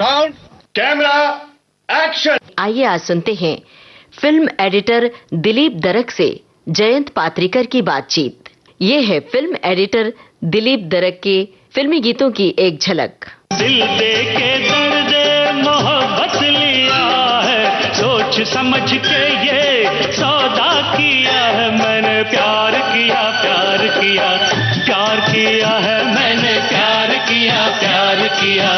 Sound camera action. आइए आज सुनते हैं फिल्म एडिटर दिलीप दरक से जयंत पात्रिकर की बातचीत। ये है फिल्म एडिटर दिलीप दरक के फिल्मी गीतों की एक झलक। दिल दे के दर्द मोहब्बत लिया है, सोच समझ के ये सौदा किया है। मैंने प्यार किया, प्यार किया, प्यार किया है। मैंने प्यार किया, प्यार किया,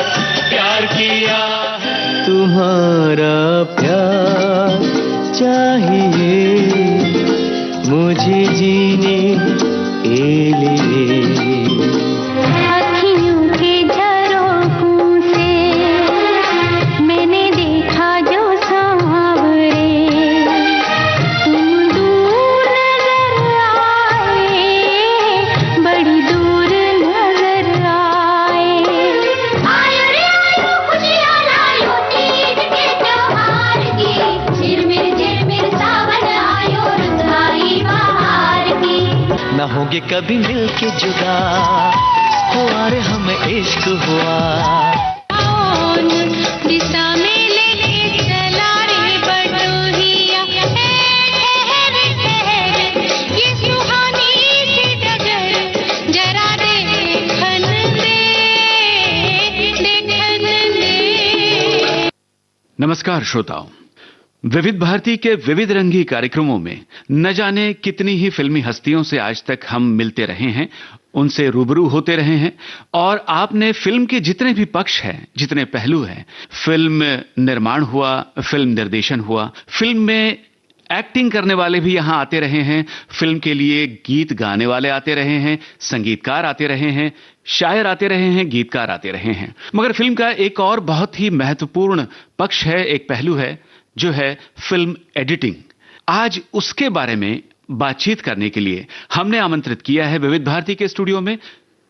प्यार किया है। तुम्हारा प्यार चाहिए मुझे जीने के लिए। अखियों के झरोखों से मैंने देखा जो सांवरे, तुम दूर नजर आए, बड़ी दूर नजर आए। आयो रे आयो खुशियाँ लायो तीज के त्योहार की, झिरमिर सावन आयो रंग आई बहार की। न होंगे कभी मिलके जुदा, हुआ रे हमें इश्क हुआ। कौन दिशा में लेके चला रे बटोहिया, ठहर ठहर ये सुहानी सी डगर, जरा देखन दे, देखन दे। नमस्कार श्रोताओं, विविध भारती के विविध रंगी कार्यक्रमों में न जाने कितनी ही फिल्मी हस्तियों से आज तक हम मिलते रहे हैं, उनसे रूबरू होते रहे हैं और आपने फिल्म के जितने भी पक्ष हैं, जितने पहलू हैं, फिल्म निर्माण हुआ, फिल्म निर्देशन हुआ, फिल्म में एक्टिंग करने वाले भी यहां आते रहे हैं, फिल्म के लिए गीत गाने वाले आते रहे हैं, संगीतकार आते रहे हैं, शायर आते रहे हैं, गीतकार आते रहे हैं। मगर फिल्म का एक और बहुत ही महत्वपूर्ण पक्ष है, एक पहलू है, जो है फिल्म एडिटिंग। आज उसके बारे में बातचीत करने के लिए हमने आमंत्रित किया है विविध भारती के स्टूडियो में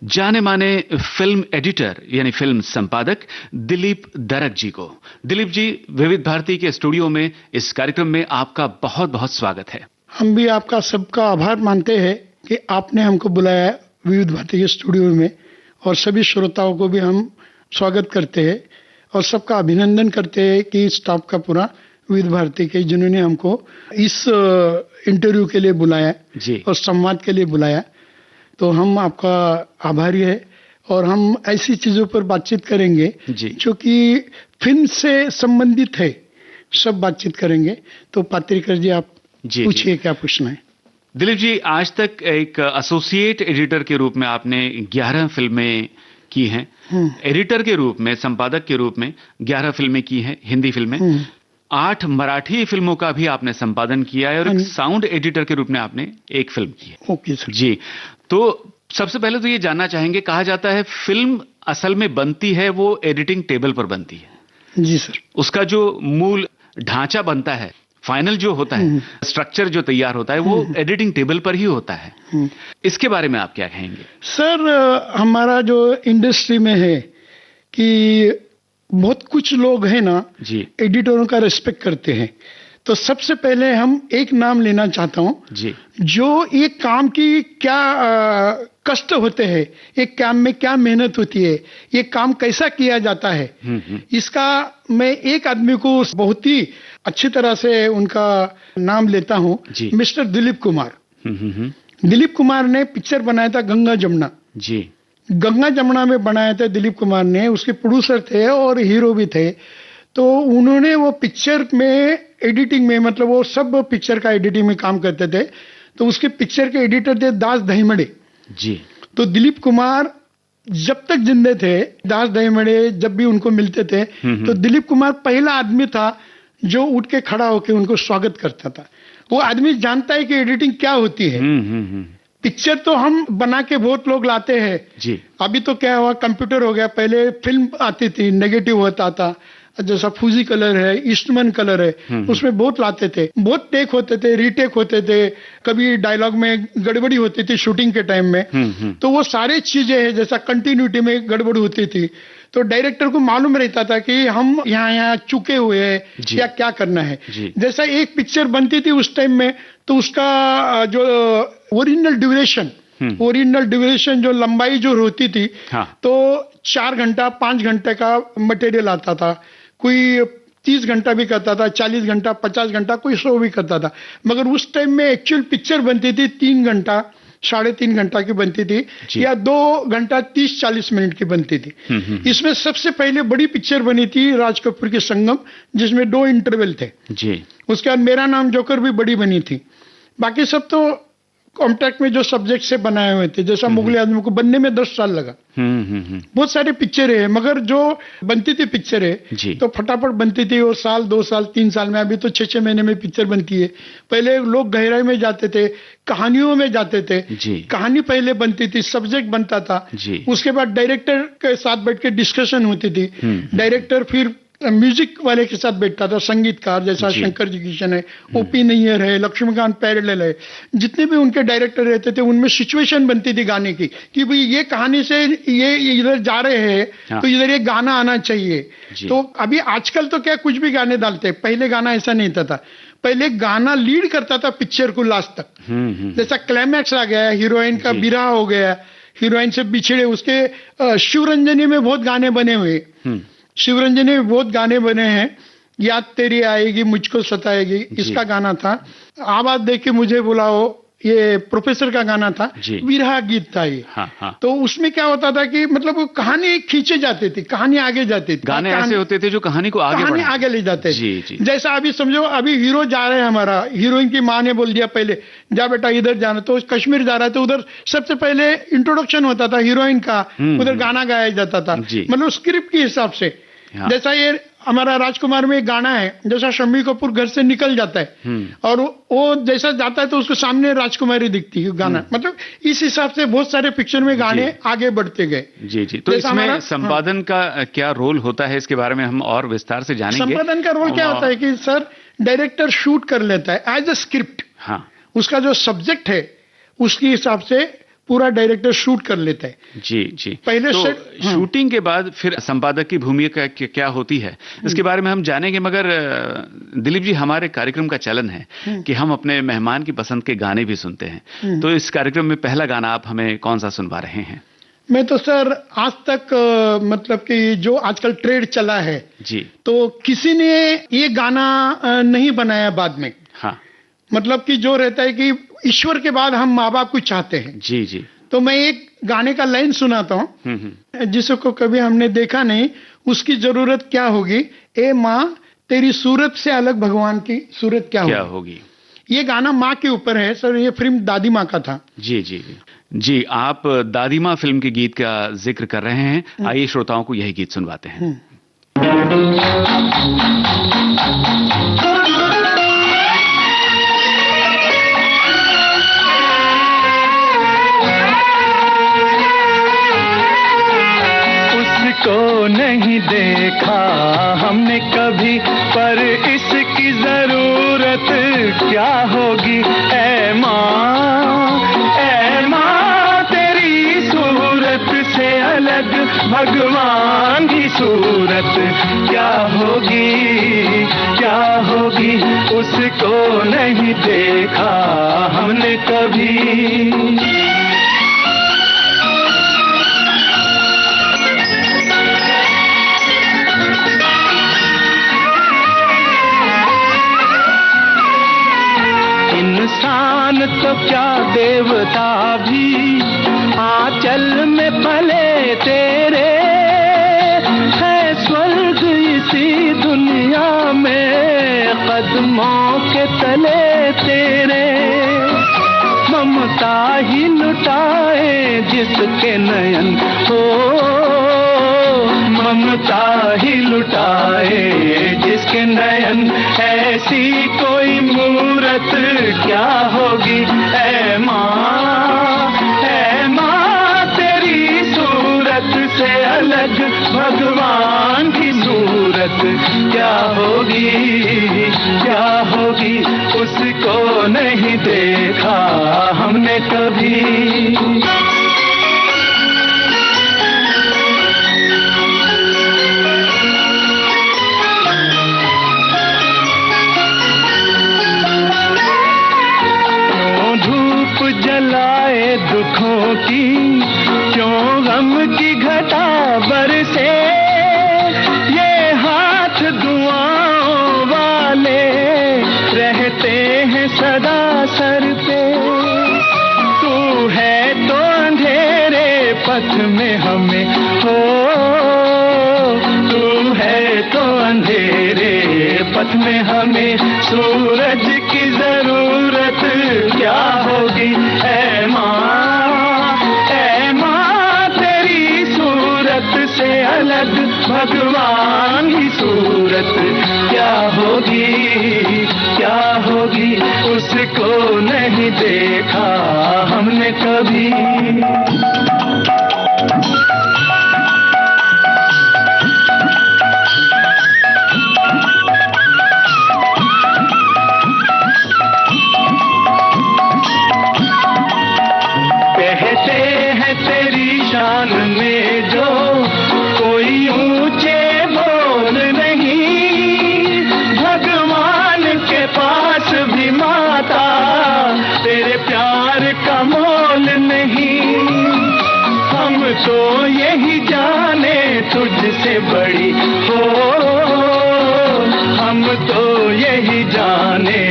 जाने माने फिल्म एडिटर यानी फिल्म संपादक दिलीप दरक जी को। दिलीप जी, विविध भारती के स्टूडियो में इस कार्यक्रम में आपका बहुत बहुत स्वागत है। हम भी आपका सबका आभार मानते हैं कि आपने हमको बुलाया विविध भारती के स्टूडियो में, और सभी श्रोताओं को भी हम स्वागत करते हैं और सबका अभिनंदन करते हैं कि स्टाफ का पूरा विविध भारती के, जिन्होंने हमको इस इंटरव्यू के लिए बुलाया जी और संवाद के लिए बुलाया। तो हम आपका आभारी है और हम ऐसी चीजों पर बातचीत करेंगे जी जो कि फिल्म से संबंधित है, सब बातचीत करेंगे। तो पात्रिकर जी, आप जी पूछिए क्या पूछना है। दिलीप जी, आज तक एक एसोसिएट एडिटर के रूप में आपने 11 फिल्में की हैं, एडिटर के रूप में, संपादक के रूप में 11 फिल्में की हैं, हिंदी फिल्में, 8 मराठी फिल्मों का भी आपने संपादन किया है और एक साउंड एडिटर के रूप में आपने एक फिल्म की है। ओके सर जी, तो सबसे पहले तो ये जानना चाहेंगे, कहा जाता है फिल्म असल में बनती है वो एडिटिंग टेबल पर बनती है। जी सर। उसका जो मूल ढांचा बनता है, फाइनल जो होता है, स्ट्रक्चर जो तैयार होता है, वो एडिटिंग टेबल पर ही होता है। इसके बारे में आप क्या कहेंगे? सर, हमारा जो इंडस्ट्री में है कि बहुत कुछ लोग हैं ना जी एडिटरों का रिस्पेक्ट करते हैं, तो सबसे पहले हम एक नाम लेना चाहता हूं जी जो एक काम की क्या कष्ट होते हैं, एक काम में क्या मेहनत होती है, ये काम कैसा किया जाता है, इसका मैं एक आदमी को बहुत ही अच्छी तरह से उनका नाम लेता हूं, मिस्टर दिलीप कुमार। दिलीप कुमार ने पिक्चर बनाया था गंगा जमुना जी। गंगा जमुना में बनाया था दिलीप कुमार ने, उसके प्रोड्यूसर थे और हीरो भी थे। तो उन्होंने वो पिक्चर में एडिटिंग में, मतलब वो सब पिक्चर का एडिटिंग में काम करते थे, तो उसके पिक्चर के एडिटर थे दास दहीमड़े जी। तो दिलीप कुमार जब तक जिंदे थे, दास दहीमड़े जब भी उनको मिलते थे, तो दिलीप कुमार पहला आदमी था जो उठ के खड़ा होकर उनको स्वागत करता था। वो आदमी जानता है कि एडिटिंग क्या होती है। पिक्चर तो हम बना के बहुत लोग लाते हैं जी। अभी तो क्या हुआ, कंप्यूटर हो गया, पहले फिल्म आती थी, नेगेटिव होता था, जैसा फूजी कलर है, ईस्टमन कलर है, उसमें बहुत लाते थे, बहुत टेक होते थे, रीटेक होते थे, कभी डायलॉग में गड़बड़ी होती थी शूटिंग के टाइम में। तो वो सारी चीजें हैं, जैसा कंटिन्यूटी में गड़बड़ होती थी, तो डायरेक्टर को मालूम रहता था कि हम यहाँ चुके हुए हैं या क्या करना है। जैसा एक पिक्चर बनती थी उस टाइम में, तो उसका जो ओरिजिनल ड्यूरेशन ओरिजिनल ड्यूरेशन जो लंबाई जो होती थी, हाँ। तो 4 घंटा 5 घंटे का मटेरियल आता था, कोई 30 घंटा भी करता था, 40 घंटा 50 घंटा, कोई 100 भी करता था। मगर उस टाइम में एक्चुअल पिक्चर बनती थी 3 घंटा 3.5 घंटा की बनती थी, या 2 घंटा 30-40 मिनट की बनती थी। इसमें सबसे पहले बड़ी पिक्चर बनी थी राज कपूर की संगम, जिसमें 2 इंटरवल थे जी। उसके बाद मेरा नाम जोकर भी बड़ी बनी थी। बाकी सब तो कॉन्ट्रैक्ट में जो सब्जेक्ट से बनाए हुए थे, जैसा मुगले आदमी को बनने में 10 साल लगा। बहुत सारे पिक्चर है, मगर जो बनती थी पिक्चर है तो फटाफट बनती थी, और साल 2 साल 3 साल में, अभी तो 6-6 महीने में पिक्चर बनती है। पहले लोग गहराई में जाते थे, कहानियों में जाते थे, कहानी पहले बनती थी, सब्जेक्ट बनता था, उसके बाद डायरेक्टर के साथ बैठ के डिस्कशन होती थी। डायरेक्टर फिर म्यूजिक वाले के साथ बैठता था, संगीतकार जैसा शंकर जी किशन है, ओपी नैयर है, लक्ष्मीकांत पैरेलल है, जितने भी उनके डायरेक्टर रहते थे उनमें सिचुएशन बनती थी गाने की, कि भाई ये कहानी से ये इधर जा रहे हैं तो इधर ये गाना आना चाहिए। तो अभी आजकल तो क्या कुछ भी गाने डालते, पहले गाना ऐसा नहीं था। पहले गाना लीड करता था पिक्चर को लास्ट तक, जैसा क्लाइमैक्स आ गया, हीरोइन का बिरहा हो गया, हीरोइन से बिछड़े, उसके शिवरंजनी में बहुत गाने बने हुए, शिवरंजनी में बहुत गाने बने हैं। याद तेरी आएगी मुझको सताएगी, इसका गाना था। आवाज दे के मुझे बुलाओ, ये प्रोफेसर का गाना था, विरहा गीत था ये। तो उसमें क्या होता था कि मतलब वो कहानी खींचे जाती थी, कहानी आगे जाती थी, गाने ऐसे होते थे जो कहानी को आगे ले जाते थे। जैसा अभी समझो, अभी हीरो जा रहे हैं, हमारा हीरोइन की माँ ने बोल दिया पहले, जा बेटा इधर जाना, तो कश्मीर जा रहा है, तो उधर सबसे पहले इंट्रोडक्शन होता था हीरोइन का, उधर गाना गाया जाता था, मतलब स्क्रिप्ट के हिसाब से। जैसा ये हमारा राजकुमार में एक गाना है, जैसा शम्मी कपूर घर से निकल जाता है और वो जैसा जाता है तो उसके सामने राजकुमारी दिखती है, गाना मतलब इस हिसाब से बहुत सारे पिक्चर में गाने आगे बढ़ते गए। जी। तो इसमें संपादन का क्या रोल होता है, इसके बारे में हम और विस्तार से जानेंगे। संपादन का रोल क्या होता है कि सर डायरेक्टर शूट कर लेता है एज अ स्क्रिप्ट, उसका जो सब्जेक्ट है उसके हिसाब से पूरा डायरेक्टर शूट कर लेता है। जी। पहले तो शूटिंग के बाद फिर संपादक की भूमिका क्या होती है, इसके बारे में हम जानेंगे। मगर दिलीप जी, हमारे कार्यक्रम का चलन है कि हम अपने मेहमान की पसंद के गाने भी सुनते हैं, तो इस कार्यक्रम में पहला गाना आप हमें कौन सा सुनवा रहे हैं? मैं तो सर आज तक मतलब कि जो आजकल ट्रेड चला है जी, तो किसी ने ये गाना नहीं बनाया बाद में। मतलब कि जो रहता है कि ईश्वर के बाद हम माँ बाप को चाहते हैं। जी। तो मैं एक गाने का लाइन सुनाता हूँ, जिसको कभी हमने देखा नहीं, उसकी जरूरत क्या होगी, ए माँ तेरी सूरत से अलग भगवान की सूरत क्या होगी। ये गाना माँ के ऊपर है सर, ये फिल्म दादी माँ का था। जी, आप दादी माँ फिल्म के गीत का जिक्र कर रहे हैं, आइए श्रोताओं को यही गीत सुनवाते हैं। को नहीं देखा हमने कभी, पर इसकी जरूरत क्या होगी। ऐ माँ तेरी सूरत से अलग भगवान की सूरत क्या होगी, उसको नहीं देखा हमने कभी। इंसान तो क्या देवता भी आंचल में पले तेरे, है स्वर्ग इसी दुनिया में कदमों के तले तेरे। ममता ही लुटाए जिसके नयन हो, ममता ही लुटाए जिसके नयन, ऐसी कोई मूरत क्या होगी। ऐ माँ तेरी सूरत से अलग भगवान की सूरत क्या होगी, उसको नहीं देखा हमने कभी। जलाए दुखों की क्यों गम की घटा बरसे, ये हाथ दुआओं वाले रहते हैं सदा सर पे। तू है तो अंधेरे पथ में हमें हो, तू है तो अंधेरे पथ में हमें सूरज की जरूरत क्या होगी। ऐ माँ तेरी सूरत से अलग भगवान की सूरत क्या होगी, क्या होगी। उसको नहीं देखा हमने कभी। शान में जो कोई ऊंचे बोल नहीं, भगवान के पास भी माता तेरे प्यार का मोल नहीं। हम तो यही जाने तुझसे बड़ी हो, हम तो यही जाने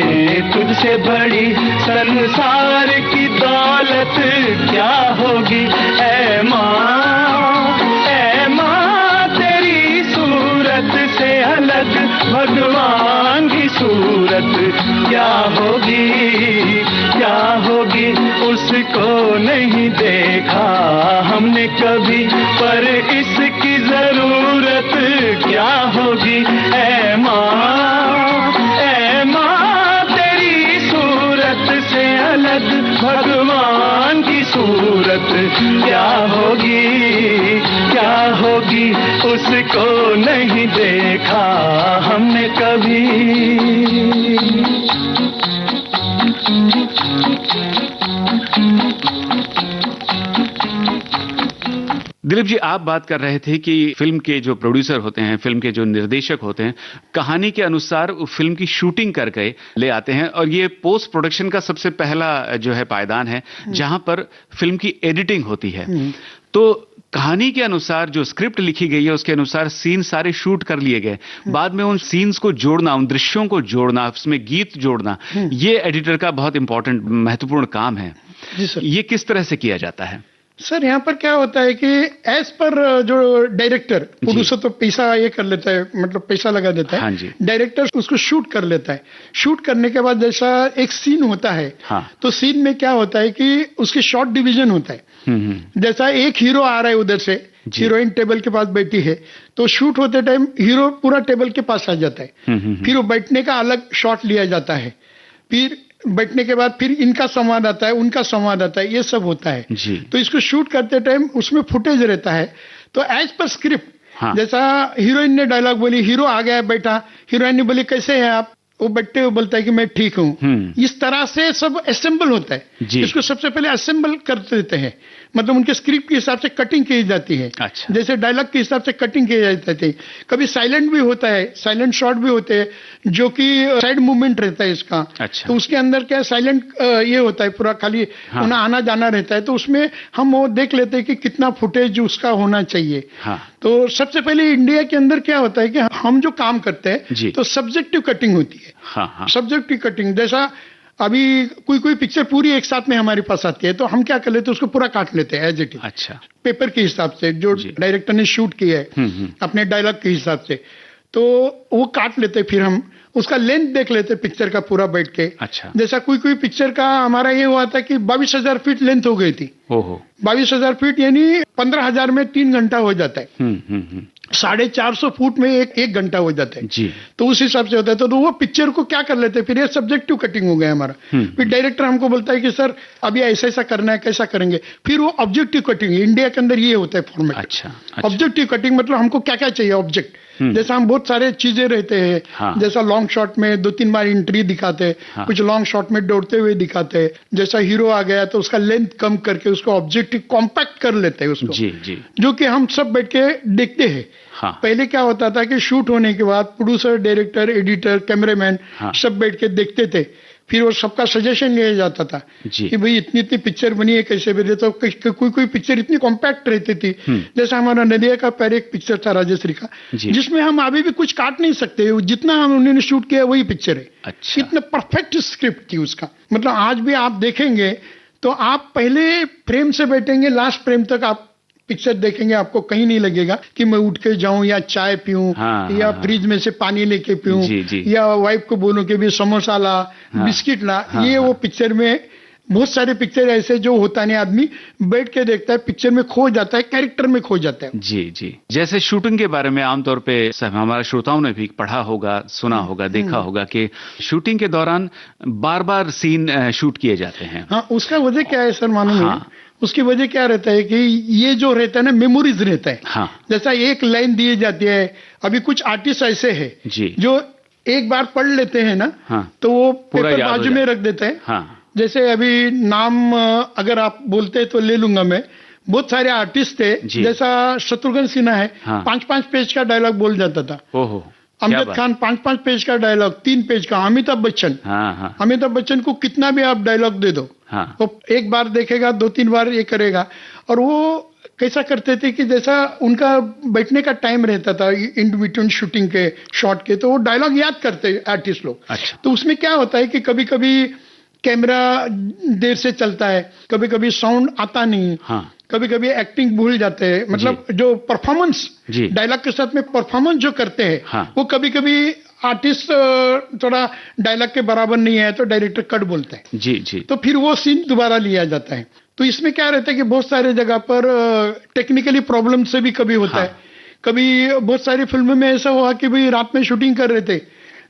तुझसे बड़ी संसार की दौलत क्या होगी। ऐ माँ तेरी सूरत से अलग भगवान की सूरत क्या होगी, क्या होगी। उसको नहीं देखा हमने कभी, पर इसकी जरूरत क्या होगी। ऐ माँ तेरी सूरत से अलग भगवान की सूरत क्या होगी, क्या होगी। उसको नहीं देखा हमने कभी। दिलीप जी, आप बात कर रहे थे कि फिल्म के जो प्रोड्यूसर होते हैं, फिल्म के जो निर्देशक होते हैं, कहानी के अनुसार फिल्म की शूटिंग करके ले आते हैं, और ये पोस्ट प्रोडक्शन का सबसे पहला जो है पायदान है जहां पर फिल्म की एडिटिंग होती है। तो कहानी के अनुसार जो स्क्रिप्ट लिखी गई है उसके अनुसार सीन सारे शूट कर लिए गए, बाद में उन सीन्स को जोड़ना, उन दृश्यों को जोड़ना, उसमें गीत जोड़ना, ये एडिटर का बहुत इंपॉर्टेंट महत्वपूर्ण काम है। जी सर। ये किस तरह से किया जाता है? सर यहाँ पर क्या होता है कि एज पर जो डायरेक्टर, प्रोड्यूसर तो पैसा ये कर लेता है, मतलब पैसा लगा देता है। हाँ जी। डायरेक्टर उसको शूट कर लेता है। शूट करने के बाद जैसा एक सीन होता है, हाँ। तो सीन में क्या होता है कि उसकी शॉर्ट डिवीजन होता है। जैसा एक हीरो आ रहा है उधर से, हीरोइन टेबल के पास बैठी है, तो शूट होते टाइम हीरो पूरा टेबल के पास आ जाता है। फिर वो बैठने का अलग शॉट लिया जाता है, फिर बैठने के बाद फिर इनका संवाद आता है, उनका संवाद आता है, ये सब होता है जी। तो इसको शूट करते टाइम उसमें फुटेज रहता है। तो एज पर स्क्रिप्ट, हाँ। जैसा हीरोइन ने डायलॉग बोली, हीरो आ गया बैठा, हीरोइन ने बोली कैसे हैं आप, वो बैठते हुए बोलता है कि मैं ठीक हूँ। इस तरह से सब असेंबल होता है। इसको सबसे पहले असेंबल कर देते हैं, मतलब उनके स्क्रिप्ट के हिसाब से कटिंग की जाती है। अच्छा। जैसे डायलॉग के हिसाब से कटिंग की जाती है। कभी साइलेंट भी होता है, साइलेंट शॉट भी होते हैं, जो कि साइड मूवमेंट रहता है इसका। अच्छा। तो उसके अंदर क्या साइलेंट ये होता है, पूरा खाली उन्हें आना जाना रहता है। तो उसमें हम वो देख लेते हैं कि कितना फुटेज उसका होना चाहिए। हाँ। तो सबसे पहले इंडिया के अंदर क्या होता है कि हम जो काम करते जी। हैं तो सब्जेक्टिव कटिंग होती है। हाँ। सब्जेक्टिव कटिंग, जैसा अभी कोई पिक्चर पूरी एक साथ में हमारे पास आती है, तो हम क्या कर लेते हैं, उसको पूरा काट लेते हैं एज इट इज। अच्छा। पेपर के हिसाब से जो डायरेक्टर ने शूट किया है अपने डायलॉग के हिसाब से, तो वो काट लेते हैं। फिर हम उसका लेंथ देख लेते हैं पिक्चर का पूरा बैठ के। अच्छा। जैसा कोई पिक्चर का हमारा ये हुआ था कि 22,000 फीट लेंथ हो गई थी। ओहो। 22,000 फीट यानी 15,000 में 3 घंटा हो जाता है। 450 फुट में एक घंटा हो जाता है जी। तो उस हिसाब से होता है। तो वो पिक्चर को क्या कर लेते हैं, फिर ये सब्जेक्टिव कटिंग हो गया हमारा। फिर डायरेक्टर हमको बोलता है कि सर अभी ऐसा करना है, कैसा करेंगे। फिर वो ऑब्जेक्टिव कटिंग, इंडिया के अंदर ये होता है फॉर्मेट। अच्छा। ऑब्जेक्टिव कटिंग मतलब हमको क्या क्या चाहिए ऑब्जेक्ट, जैसा हम बहुत सारे चीजें रहते हैं। हाँ। जैसा लॉन्ग शॉट में 2-3 बार एंट्री दिखाते हैं। हाँ। कुछ लॉन्ग शॉट में दौड़ते हुए दिखाते हैं। जैसा हीरो आ गया तो उसका लेंथ कम करके उसको ऑब्जेक्टिव कॉम्पैक्ट कर लेते हैं उसको, जी जी जो कि हम सब बैठ के देखते हैं। हाँ पहले क्या होता था कि शूट होने के बाद प्रोड्यूसर, डायरेक्टर, एडिटर, कैमरामैन हाँ। सब बैठ के देखते थे, फिर वो सबका सजेशन लिया जाता था जी। कि भाई इतनी इतनी पिक्चर बनी है, कैसे बनी है। तो कोई कोई पिक्चर इतनी कॉम्पैक्ट रहती थी, जैसा हमारा नदिया का पैर एक पिक्चर था राजश्री का, जी। जिसमें हम अभी भी कुछ काट नहीं सकते, जितना हम उन्होंने शूट किया वही पिक्चर है। अच्छा इतना परफेक्ट स्क्रिप्ट थी उसका, मतलब आज भी आप देखेंगे तो आप पहले फ्रेम से बैठेंगे, लास्ट फ्रेम तक आप पिक्चर देखेंगे, आपको कहीं नहीं लगेगा कि मैं उठ के जाऊं या चाय पीऊं, हाँ, या हाँ, फ्रिज में से पानी लेके पीऊं, जी, जी। या वाइफ को बोलूं कि भी समोसा ला, हाँ, बिस्किट ला। हाँ, ये वो हाँ। पिक्चर में बहुत सारे पिक्चर ऐसे जो होता नहीं, आदमी बैठ के देखता है, पिक्चर में खो जाता है, कैरेक्टर में खो जाता है। जी जी। जैसे शूटिंग के बारे में आमतौर पे सब हमारे श्रोताओं ने भी पढ़ा होगा, सुना होगा, देखा होगा कि शूटिंग के दौरान बार बार सीन शूट किए जाते हैं। हाँ, उसका वजह क्या है सर मालूम है? हाँ। उसकी वजह क्या रहता है कि ये जो रहता है ना, मेमोरीज रहता है। हाँ जैसा एक लाइन दी जाती है, अभी कुछ आर्टिस्ट ऐसे हैं जी जो एक बार पढ़ लेते हैं ना, हाँ। तो वो पूरा पेपर याद हो बाजू में जाता रख देते हैं। हाँ जैसे अभी नाम अगर आप बोलते हैं तो ले लूंगा मैं, बहुत सारे आर्टिस्ट थे, जी। जैसा शत्रुघ्न सिन्हा है, हाँ। 5-5 पेज का डायलॉग बोल जाता था। ओहो क्या अमजद बात। खान 5-5 पेज का डायलॉग, 3 पेज का। अमिताभ बच्चन, हाँ हाँ अमिताभ बच्चन को कितना भी आप डायलॉग दे दो, हाँ वो एक बार देखेगा, 2-3 बार ये करेगा। और वो कैसा करते थे कि जैसा उनका बैठने का टाइम रहता था इन बिटवीन शूटिंग के शॉट के, तो वो डायलॉग याद करते आर्टिस्ट लोग। अच्छा तो उसमें क्या होता है कि कभी कभी कैमरा देर से चलता है, कभी कभी साउंड आता नहीं, हाँ कभी कभी एक्टिंग भूल जाते हैं, मतलब जो परफॉर्मेंस जी। डायलॉग के साथ में परफॉर्मेंस जो करते हैं, हाँ। वो कभी कभी आर्टिस्ट थोड़ा डायलॉग के बराबर नहीं है तो डायरेक्टर कट बोलता है, जी जी तो फिर वो सीन दोबारा लिया जाता है। तो इसमें क्या रहता है कि बहुत सारे जगह पर टेक्निकली प्रॉब्लम से भी कभी होता हाँ। है। कभी बहुत सारी फिल्मों में ऐसा हुआ कि भाई रात में शूटिंग कर रहे थे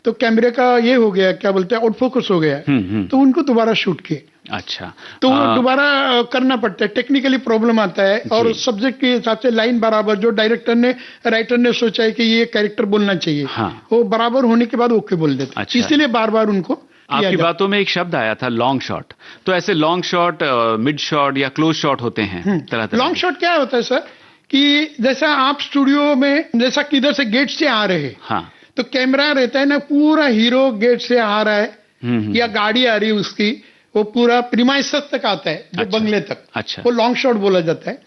तो कैमरे का ये हो गया, क्या बोलते हैं, आउट फोकस हो गया, तो उनको दोबारा शूट किए, अच्छा तो वो दोबारा करना पड़ता है, टेक्निकली प्रॉब्लम आता है। और जी। सब्जेक्ट के हिसाब से लाइन बराबर जो डायरेक्टर ने, राइटर ने सोचा है कि ये कैरेक्टर बोलना चाहिए, हाँ। वो बराबर होने के बाद ओके बोल देते, अच्छा। इसलिए बार बार उनको किया आपकी जाता है। बातों में एक शब्द आया था लॉन्ग शॉट, तो ऐसे लॉन्ग शॉट, मिड शॉट या क्लोज शॉट होते हैं तरह तरह लॉन्ग शॉट क्या होता है सर कि जैसा आप स्टूडियो में, जैसा किधर से गेट से आ रहे हैं, हाँ तो कैमरा रहता है ना, पूरा हीरो गेट से आ रहा है या गाड़ी आ रही है उसकी, वो पूरा प्रीमाइसेस तक आता है, जो अच्छा। बंगले तक, अच्छा। वो लॉन्ग शॉट बोला जाता है।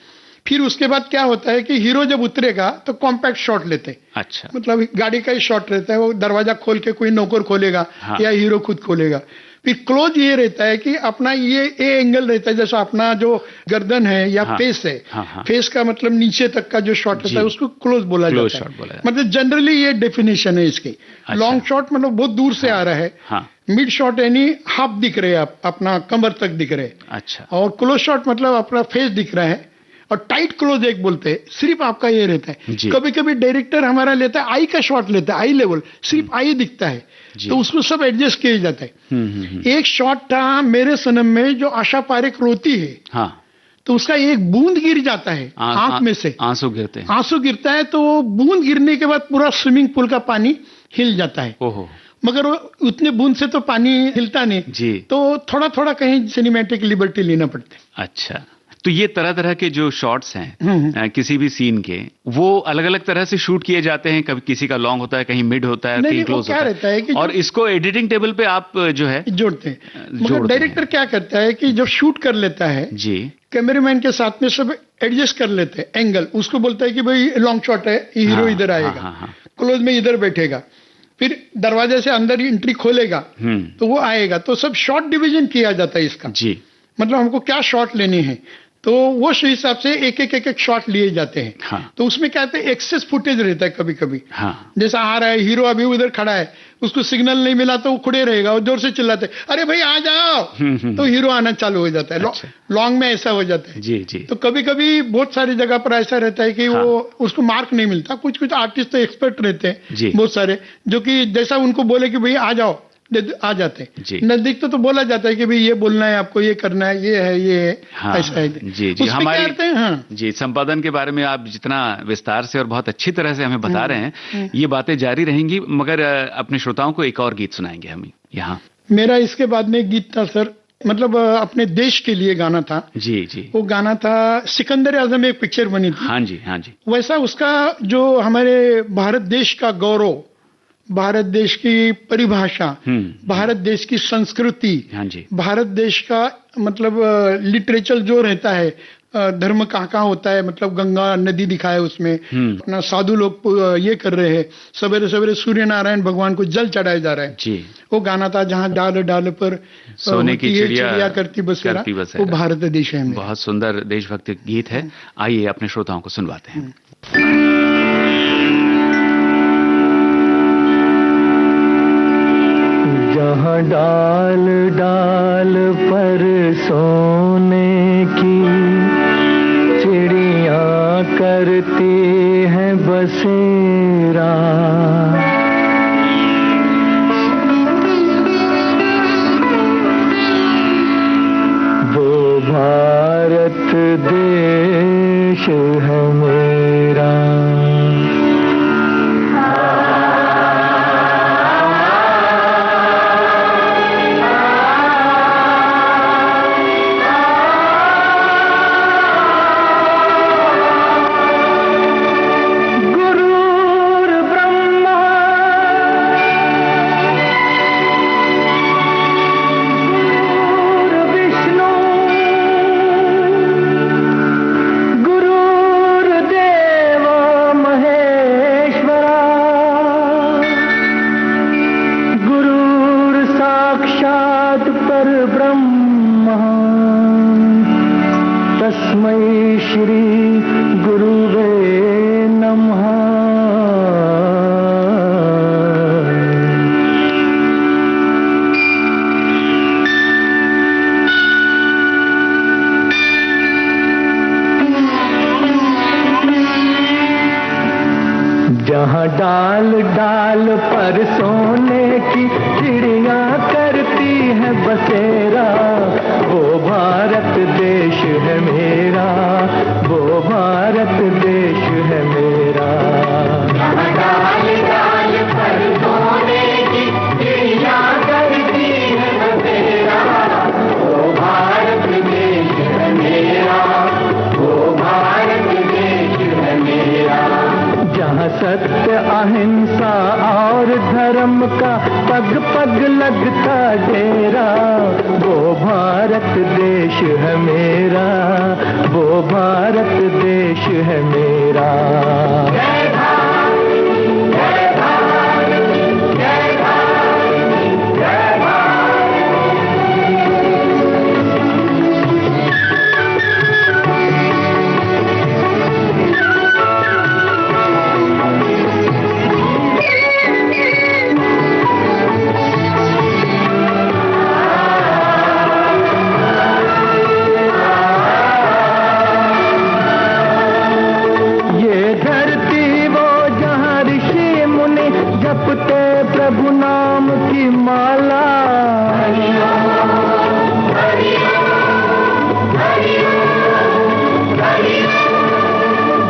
फिर उसके बाद क्या होता है कि हीरो जब उतरेगा तो कॉम्पैक्ट शॉट लेते हैं, अच्छा मतलब गाड़ी का ही शॉट रहता है, वो दरवाजा खोल के कोई नौकर खोलेगा, हाँ। या हीरो खुद खोलेगा। फिर क्लोज ये रहता है कि अपना ये एंगल रहता है, जैसा अपना जो गर्दन है या हाँ। फेस है, हाँ, हाँ। फेस का मतलब नीचे तक का जो शॉट रहता है जी। उसको क्लोज बोला Close जाता shot बोला है। जाता है। मतलब जनरली ये डेफिनेशन है इसकी। अच्छा। लॉन्ग शॉट मतलब बहुत दूर से आ रहा है, हाँ मिड शॉट यानी हाफ दिख रहे हैं, आप अपना कमर तक दिख रहे हैं, अच्छा और क्लोज शॉट मतलब अपना फेस दिख रहा है। और टाइट क्लोज एक बोलते हैं, सिर्फ आपका ये रहता जी। है। कभी कभी डायरेक्टर हमारा लेता है आई का शॉट लेता है, आई लेवल, सिर्फ आई दिखता है, जी। तो उसमें सब एडजस्ट किया जाता है। हम्म। एक शॉट था मेरे सनम में, जो आशा पारेख रोती है, हाँ तो उसका एक बूंद गिर जाता है आंख में से, आंसू गिरते हैं, आंसू गिरता है, तो वो बूंद गिरने के बाद पूरा स्विमिंग पूल का पानी हिल जाता है। ओहो मगर वो उतने बूंद से तो पानी हिलता नहीं, जी। तो थोड़ा थोड़ा कहीं सिनेमैटिक लिबर्टी लेना पड़ता है। अच्छा, तो ये तरह तरह के जो शॉट्स हैं किसी भी सीन के, वो अलग अलग तरह से शूट किए जाते हैं। कभी किसी का लॉन्ग होता है, कहीं मिड होता है, नहीं, कहीं वो क्लोज क्या होता रहता है कि और इसको एडिटिंग टेबल पे आप जो है जोड़ते हैं। मगर जोड़ते डायरेक्टर क्या करता है कि जब शूट कर लेता है, जी कैमरामैन के साथ में सब एडजस्ट कर लेते हैं एंगल, उसको बोलता है कि भाई लॉन्ग शॉट है, ये हीरो हाँ, इधर हाँ, आएगा, हाँ, हाँ। क्लोज में इधर बैठेगा, फिर दरवाजे से अंदर एंट्री खोलेगा तो वो आएगा, तो सब शॉट डिवीजन किया जाता है इसका। जी मतलब हमको क्या शॉट लेने हैं, तो वो उस हिसाब से एक एक शॉट लिए जाते हैं। हाँ। तो उसमें क्या कहते हैं, एक्सेस फुटेज रहता है कभी कभी। हाँ जैसा आ रहा है हीरो, अभी उधर खड़ा है, उसको सिग्नल नहीं मिला तो वो खड़े रहेगा और जोर से चिल्लाते अरे भाई आ जाओ, तो हीरो आना चालू हो जाता है। अच्छा। लॉन्ग में ऐसा हो जाता है। जी जी तो कभी कभी बहुत सारी जगह पर ऐसा रहता है कि हाँ। वो उसको मार्क नहीं मिलता। कुछ कुछ आर्टिस्ट तो एक्सपर्ट रहते जी। हैं बहुत सारे, जो कि जैसा उनको बोले कि भाई आ जाओ, आ जाते जी। हैं। नजदीक तो बोला जाता है कि भाई ये बोलना है आपको, ये करना है, ये है, ये है, हाँ, ऐसा है। जी जी उसमें क्या करते हैं, हाँ। जी, संपादन के बारे में आप जितना विस्तार से और बहुत अच्छी तरह से हमें बता रहे हैं, ये बातें जारी रहेंगी, मगर अपने श्रोताओं को एक और गीत सुनाएंगे हम यहाँ। मेरा इसके बाद में एक गीत था सर, मतलब अपने देश के लिए गाना था। जी जी। वो गाना था सिकंदर आजम, एक पिक्चर बनी थी। हाँ जी, हाँ जी। वैसा उसका जो हमारे भारत देश का गौरव, भारत देश की परिभाषा, भारत देश की संस्कृति, हाँ जी, भारत देश का मतलब लिटरेचर जो रहता है, धर्म कहाँ कहाँ होता है, मतलब गंगा नदी दिखाया उसमें, अपना साधु लोग ये कर रहे हैं, सवेरे सवेरे सूर्य नारायण भगवान को जल चढ़ाया जा रहा है जी। वो गाना था जहाँ डाल डाल पर सोने की चिड़िया करती बसेरा, वो भारत देश है। बहुत सुंदर देशभक्ति गीत है। आइए अपने श्रोताओं को सुनवाते हैं। जहाँ डाल डाल पर सोने की चिड़ियाँ करती हैं बसेरा, वो भारत देश है मेरा। जहाँ डाल डाल पर सोने की चिड़ियाँ करती हैं बसेरा, वो भारत देश है मेरा, वो भारत देश है मेरा। जहाँ डाल डाल पर सोने की चिड़ियाँ करती हैं बसेरा, वो भारत देश है मेरा, वो भारत देश है मेरा। जहाँ सत्य अहिंसा और धर्म का पग पग लगता डेरा, वो भारत देश है मेरा, वो भारत देश है मेरा। जय भारत, जय भारत, जय भारत, जय भारत। प्रभु नाम की माला,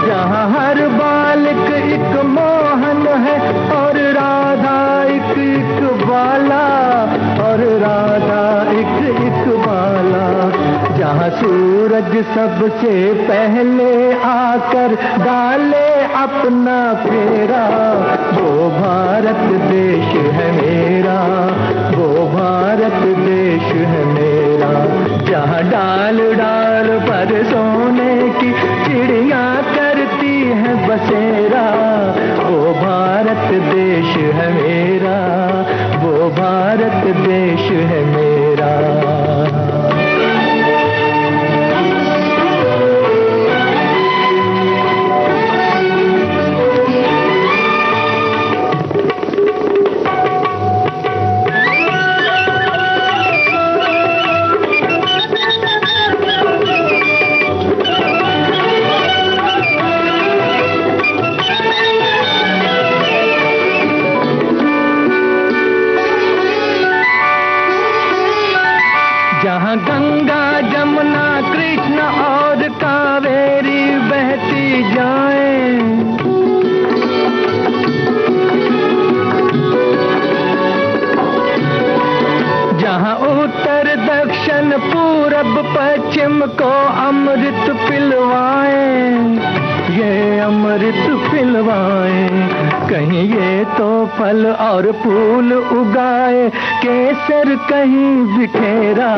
जहाँ हर बालक एक मोहन है और राधा एक एक बाला, और राधा एक एक बाला। जहाँ सूरज सबसे पहले आकर डाले अपना फेरा, वो भारत देश है मेरा, वो भारत देश है मेरा। जहाँ डाल डाल पर सोने की चिड़ियाँ करती हैं बसेरा, वो भारत देश है मेरा, वो भारत देश है मेरा। हमको अमृत पिलवाए, ये अमृत पिलवाए, कहीं ये तो फल और फूल उगाए, केसर कहीं बिखेरा,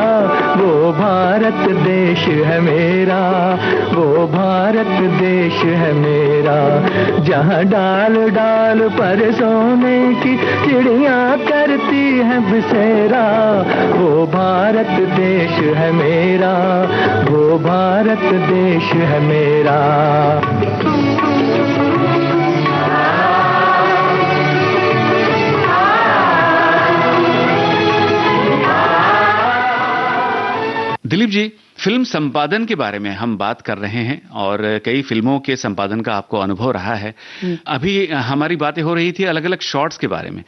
वो भारत देश है मेरा, वो भारत देश है मेरा, जहाँ डाल डाल पर सोने की चिड़ियाँ करती हैं बसेरा, वो भारत देश है मेरा, वो भारत देश है मेरा। दिलीप जी, फिल्म संपादन के बारे में हम बात कर रहे हैं और कई फिल्मों के संपादन का आपको अनुभव रहा है। अभी हमारी बातें हो रही थी अलग अलग शॉट्स के बारे में।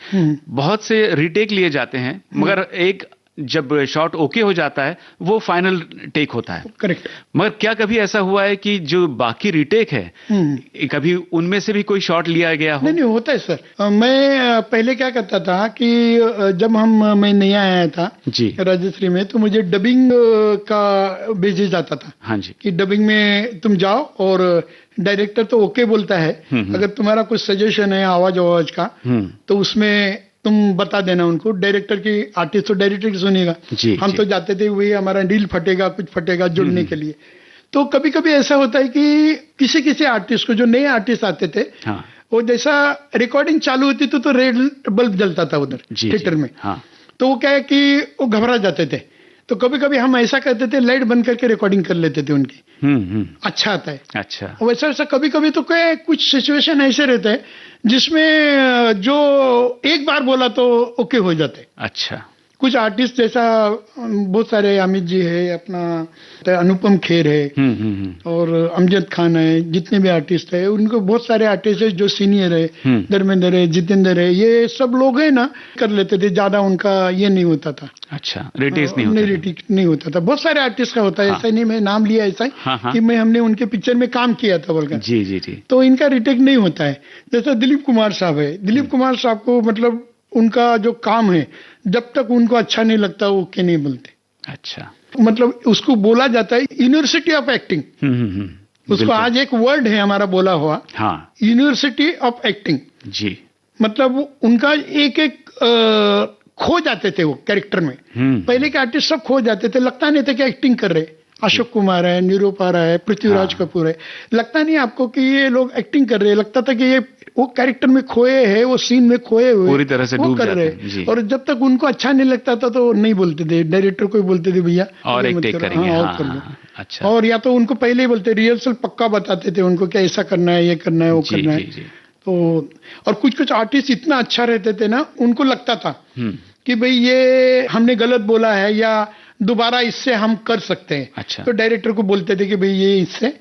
बहुत से रीटेक लिए जाते हैं, मगर एक जब शॉट ओके हो जाता है वो फाइनल टेक होता है। करेक्ट। मगर क्या कभी ऐसा हुआ है कि जो बाकी रीटेक है कभी उनमें से भी कोई शॉट लिया गया हो? नहीं, होता है सर। मैं पहले क्या करता था कि जब मैं नया आया था जी राजश्री में, तो मुझे डबिंग का भेजा जाता था। हाँ जी। कि डबिंग में तुम जाओ और डायरेक्टर तो ओके बोलता है, अगर तुम्हारा कुछ सजेशन है आवाज का तो उसमें तुम बता देना उनको। डायरेक्टर की, आर्टिस्ट तो डायरेक्टर की सुनेगा। हम तो जाते थे वही हमारा डील फटेगा, कुछ फटेगा जुड़ने के लिए। तो कभी कभी ऐसा होता है कि किसी किसी आर्टिस्ट को, जो नए आर्टिस्ट आते थे, वो जैसा रिकॉर्डिंग चालू होती तो रेड बल्ब जलता था उधर थिएटर में। तो वो क्या है कि वो घबरा जाते थे। तो कभी कभी हम ऐसा करते थे, लाइट बंद करके रिकॉर्डिंग कर लेते थे उनकी। अच्छा आता है। अच्छा। वैसा वैसा कभी कभी तो क्या है, कुछ सिचुएशन ऐसे रहते हैं जिसमें जो एक बार बोला तो ओके हो जाते। अच्छा। कुछ आर्टिस्ट जैसा बहुत सारे, अमित जी है, अपना अनुपम खेर है, और अमजद खान है, जितने भी आर्टिस्ट है उनको, बहुत सारे आर्टिस्ट है जो सीनियर है, धर्मेंद्र है, जितेंद्र है, ये सब लोग है ना, कर लेते थे। ज्यादा उनका ये नहीं होता था। अच्छा, रेटिस नहीं होता था। बहुत सारे आर्टिस्ट का होता है। ऐसा नहीं मैं नाम लिया ऐसा कि हमने उनके पिक्चर में काम किया था बोलकर। जी जी जी। तो इनका रिटेक नहीं होता है। जैसे दिलीप कुमार साहब है, दिलीप कुमार साहब को मतलब उनका जो काम है, जब तक उनको अच्छा नहीं लगता वो ओके नहीं बोलते। अच्छा। मतलब उसको बोला जाता है यूनिवर्सिटी ऑफ एक्टिंग। उसको आज एक वर्ड है हमारा बोला हुआ, यूनिवर्सिटी ऑफ एक्टिंग। जी। मतलब उनका एक एक खो जाते थे वो कैरेक्टर में। पहले के आर्टिस्ट सब खो जाते थे, लगता नहीं था कि एक्टिंग कर रहे। अशोक कुमार है, निरूपा है, पृथ्वीराज कपूर है, लगता नहीं आपको कि ये लोग एक्टिंग कर रहे हैं। लगता था कि ये वो कैरेक्टर में खोए हैं, वो सीन में खोए हुए पूरी तरह से डूब जाते हैं। और जब तक उनको अच्छा नहीं लगता था तो नहीं बोलते थे, डायरेक्टर को ही बोलते थे भैया और एक टेक करेंगे। और कर लो। अच्छा। और या तो उनको पहले ही बोलते, रिहर्सल पक्का बताते थे उनको कि ऐसा करना है, ये करना है, वो करना है। तो और कुछ कुछ आर्टिस्ट इतना अच्छा रहते थे ना, उनको लगता था कि भाई ये हमने गलत बोला है या दोबारा इससे हम कर सकते हैं। अच्छा। तो डायरेक्टर को बोलते थे कि भाई ये इससे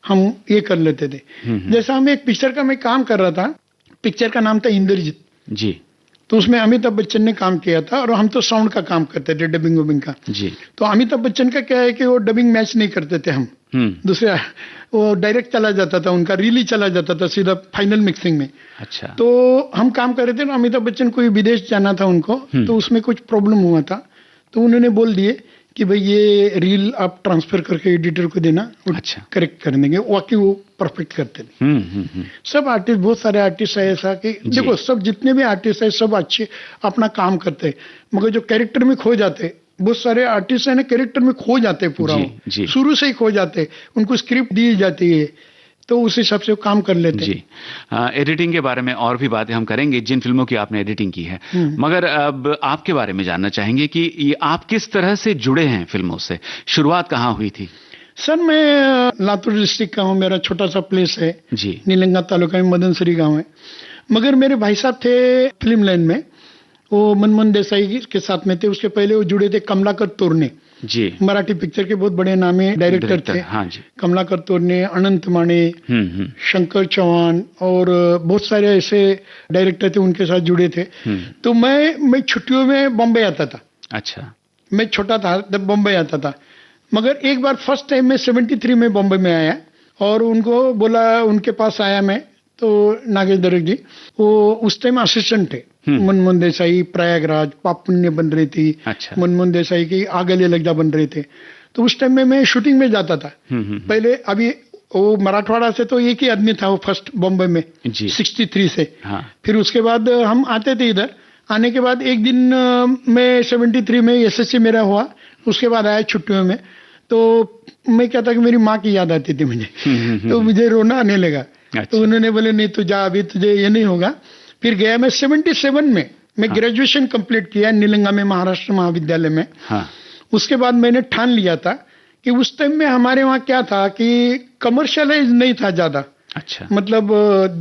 हम ये कर लेते थे। जैसा हम एक पिक्चर का मैं काम कर रहा था, पिक्चर का नाम था इंद्रजीत जी। तो उसमें अमिताभ बच्चन ने काम किया था और हम तो साउंड का काम करते थे, डबिंग वबिंग का जी। तो अमिताभ बच्चन का क्या है कि वो डबिंग मैच नहीं करते थे हम, दूसरे वो डायरेक्ट चला जाता था, उनका रील ही चला जाता था सीधा फाइनल मिक्सिंग में। अच्छा। तो हम काम कर रहे थे ना, अमिताभ बच्चन को विदेश जाना था उनको, तो उसमें कुछ प्रॉब्लम हुआ था, तो उन्होंने बोल दिए कि भाई ये रील आप ट्रांसफर करके एडिटर को देना, अच्छा, करेक्ट कर देंगे। वाकई वो परफेक्ट करते थे। सब आर्टिस्ट, बहुत सारे आर्टिस्ट है ऐसा कि देखो, सब जितने भी आर्टिस्ट है सब अच्छे अपना काम करते हैं, मगर जो कैरेक्टर में खो जाते, बहुत सारे आर्टिस्ट है ना कैरेक्टर में खो जाते पूरा, शुरू से ही खो जाते, उनको स्क्रिप्ट दी जाती है तो उस हिसाब से वो काम कर लेते हैं। जी। एडिटिंग के बारे में और भी बातें हम करेंगे, जिन फिल्मों की आपने एडिटिंग की है, मगर अब आपके बारे में जानना चाहेंगे कि ये आप किस तरह से जुड़े हैं फिल्मों से, शुरुआत कहाँ हुई थी? सर मैं लातूर डिस्ट्रिक्ट का हूँ, मेरा छोटा सा प्लेस है जी, नीलंगा तालुका में मदनसरी गाँव है। मगर मेरे भाई साहब थे फिल्म लाइन में, वो मनमोहन देसाई के साथ में थे। उसके पहले वो जुड़े थे कमलाकर तोरणे जी, मराठी पिक्चर के बहुत बड़े नामी डायरेक्टर थे। हाँ जी। कमलाकर तोरणे, अनंत माने, शंकर चौहान और बहुत सारे ऐसे डायरेक्टर थे, उनके साथ जुड़े थे। तो मैं छुट्टियों में बॉम्बे आता था। अच्छा। मैं छोटा था तब बॉम्बे आता था, मगर एक बार फर्स्ट टाइम मैं 73 में बॉम्बे में आया और उनको बोला, उनके पास आया मैं, तो नागेश दरक जी वो उस टाइम असिस्टेंट थे। मनमोहन देसाई प्रयागराज पाप पुण्य बन रही थी। अच्छा। मनमोहन देसाई की आगले लग जा बन रहे थे। तो उस टाइम में मैं शूटिंग में जाता था। पहले अभी वो मराठवाड़ा से तो एक ही आदमी था, वो फर्स्ट बॉम्बे में जी। 63 से। हाँ। फिर उसके बाद हम आते थे इधर। आने के बाद एक दिन मैं 73 में एसएससी मेरा हुआ, उसके बाद आया छुट्टियों में। तो मैं कहता कि मेरी माँ की याद आती थी मुझे, तो मुझे रोना आने लगा। अच्छा। तो उन्होंने बोले नहीं तू जा, अभी तुझे ये नहीं होगा। फिर गया मैं 77 में मैं ग्रेजुएशन कंप्लीट किया नीलंगा में, महाराष्ट्र महाविद्यालय में। हाँ। उसके बाद मैंने ठान लिया था कि उस टाइम में हमारे वहाँ क्या था कि कमर्शियलाइज नहीं था ज्यादा। अच्छा। मतलब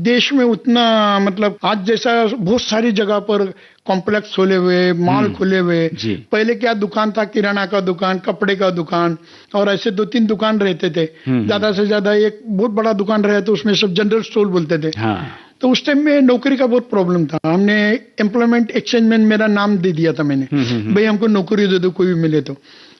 देश में उतना, मतलब आज जैसा बहुत सारी जगह पर कॉम्प्लेक्स खोले हुए, मॉल खोले हुए। पहले क्या दुकान था, किराना का दुकान, कपड़े का दुकान, और ऐसे 2-3 दुकान रहते थे। ज्यादा से ज्यादा एक बहुत बड़ा दुकान रहे तो उसमें सब जनरल स्टोर बोलते थे। हाँ। तो उस टाइम में नौकरी का बहुत प्रॉब्लम था। हमने एम्प्लॉयमेंट एक्सचेंज में मेरा नाम दे दिया था मैंने, भाई हमको नौकरी दे दो कोई भी मिले तो।